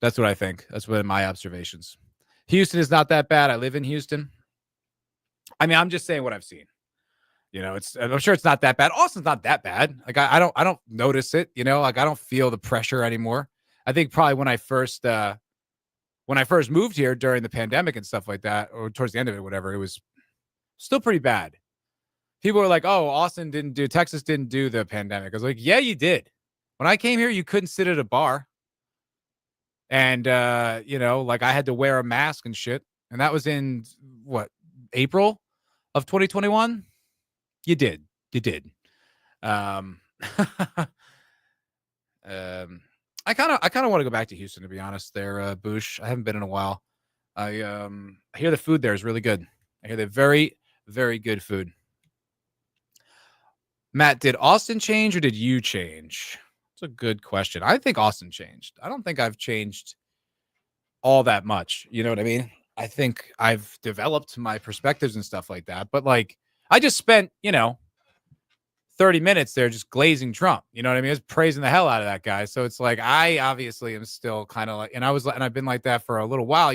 That's what I think. That's what my observations. Houston is not that bad. I live in Houston. I mean, I'm just saying what I've seen. I'm sure it's not that bad. Austin's not that bad. Like I don't notice it. Like I don't feel the pressure anymore. I think probably when I first moved here during the pandemic and stuff like that, or towards the end of it, whatever, it was still pretty bad. People were like, "Oh, Texas didn't do the pandemic." I was like, "Yeah, you did." When I came here, you couldn't sit at a bar. And, like I had to wear a mask and shit. And that was in April of 2021. You did. I kind of want to go back to Houston, to be honest there, Boosh. I haven't been in a while. I hear the food there is really good. I hear they're very, very good food. Matt, did Austin change or did you change? It's a good question. I think Austin changed. I don't think I've changed all that much. You know what I mean? I think I've developed my perspectives and stuff like that. But like, I just spent, 30 minutes there just glazing Trump. You know what I mean? I was praising the hell out of that guy. So it's like, I obviously am still kind of like, and I've been like that for a little while,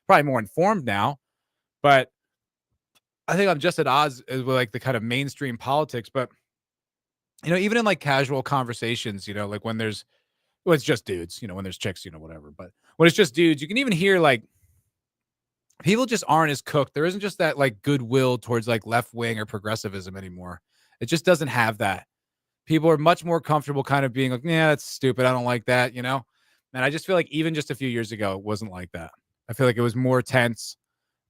probably more informed now. But I think I'm just at odds with like the kind of mainstream politics. But, even in like casual conversations, like when there's well, it's just dudes, when there's chicks, whatever. But when it's just dudes, you can even hear like people just aren't as cooked. There isn't just that like goodwill towards like left wing or progressivism anymore. It just doesn't have that. People are much more comfortable kind of being like, yeah, that's stupid. I don't like that, And I just feel like even just a few years ago, it wasn't like that. I feel like it was more tense.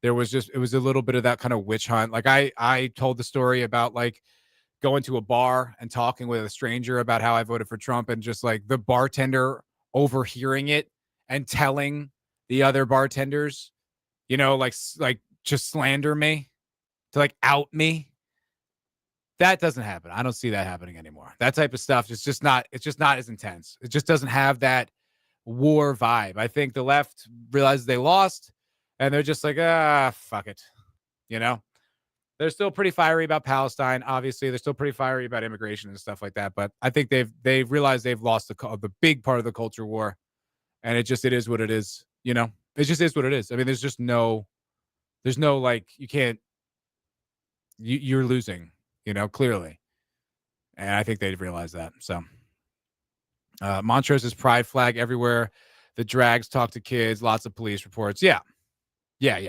It was a little bit of that kind of witch hunt. Like I told the story about like going to a bar and talking with a stranger about how I voted for Trump, and just like the bartender overhearing it and telling the other bartenders, like just slander me, to like out me. That doesn't happen. I don't see that happening anymore. That type of stuff is just not, it's just not as intense. It just doesn't have that war vibe. I think the left realizes they lost and they're just like, fuck it. They're still pretty fiery about Palestine. Obviously, they're still pretty fiery about immigration and stuff like that. But I think they've realized they've lost the big part of the culture war, and it is what it is. It just is what it is. I mean, there's no like you're losing. Clearly, and I think they've realized that. So, Montrose's pride flag everywhere. The drags talk to kids. Lots of police reports. Yeah.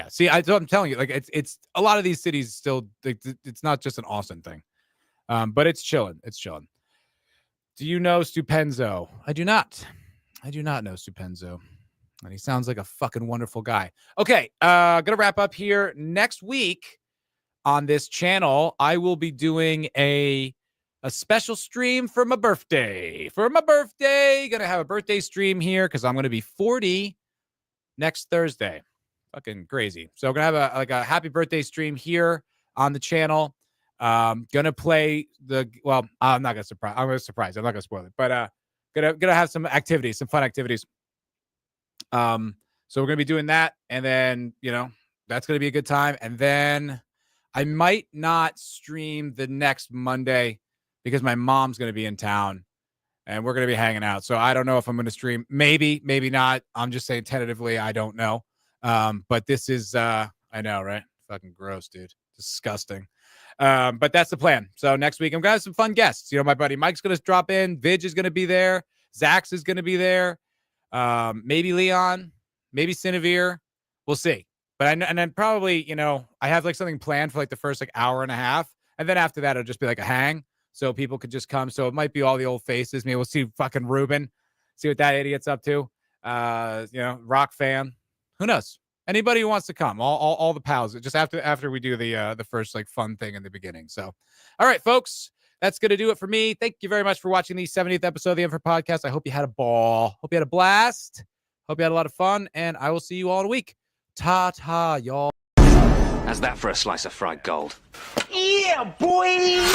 See, I'm telling you, like it's a lot of these cities still. It's not just an Austin thing, but it's chilling. It's chilling. Do you know Stupenzo? I do not. I do not know Stupenzo, and he sounds like a fucking wonderful guy. Okay, gonna wrap up here. Next week on this channel, I will be doing a special stream for my birthday. Gonna have a birthday stream here because I'm gonna be 40 next Thursday. Fucking crazy. So I'm gonna have a happy birthday stream here on the channel. Gonna play I'm not gonna surprise. I'm gonna surprise. I'm not gonna spoil it, but gonna have some activities, some fun activities. So we're gonna be doing that, and then that's gonna be a good time. And then I might not stream the next Monday because my mom's gonna be in town and we're gonna be hanging out. So I don't know if I'm gonna stream. Maybe not. I'm just saying tentatively. I don't know. But this is I know, right? Fucking gross, dude. Disgusting. But that's the plan. So next week I'm gonna have some fun guests. My buddy Mike's gonna drop in, Vidge is gonna be there, Zax is gonna be there, maybe Leon, maybe Cinevere. We'll see. But and then probably, I have like something planned for like the first like hour and a half, and then after that it'll just be like a hang, so people could just come. So it might be all the old faces. Maybe we'll see fucking Ruben, see what that idiot's up to. Rock fan. Who knows? Anybody who wants to come, all the pals, just after we do the first like fun thing in the beginning. So, all right, folks, that's going to do it for me. Thank you very much for watching the 70th episode of the MFer Podcast. I hope you had a ball. Hope you had a blast. Hope you had a lot of fun, and I will see you all in a week. Ta-ta, y'all. How's that for a slice of fried gold? Yeah, boy!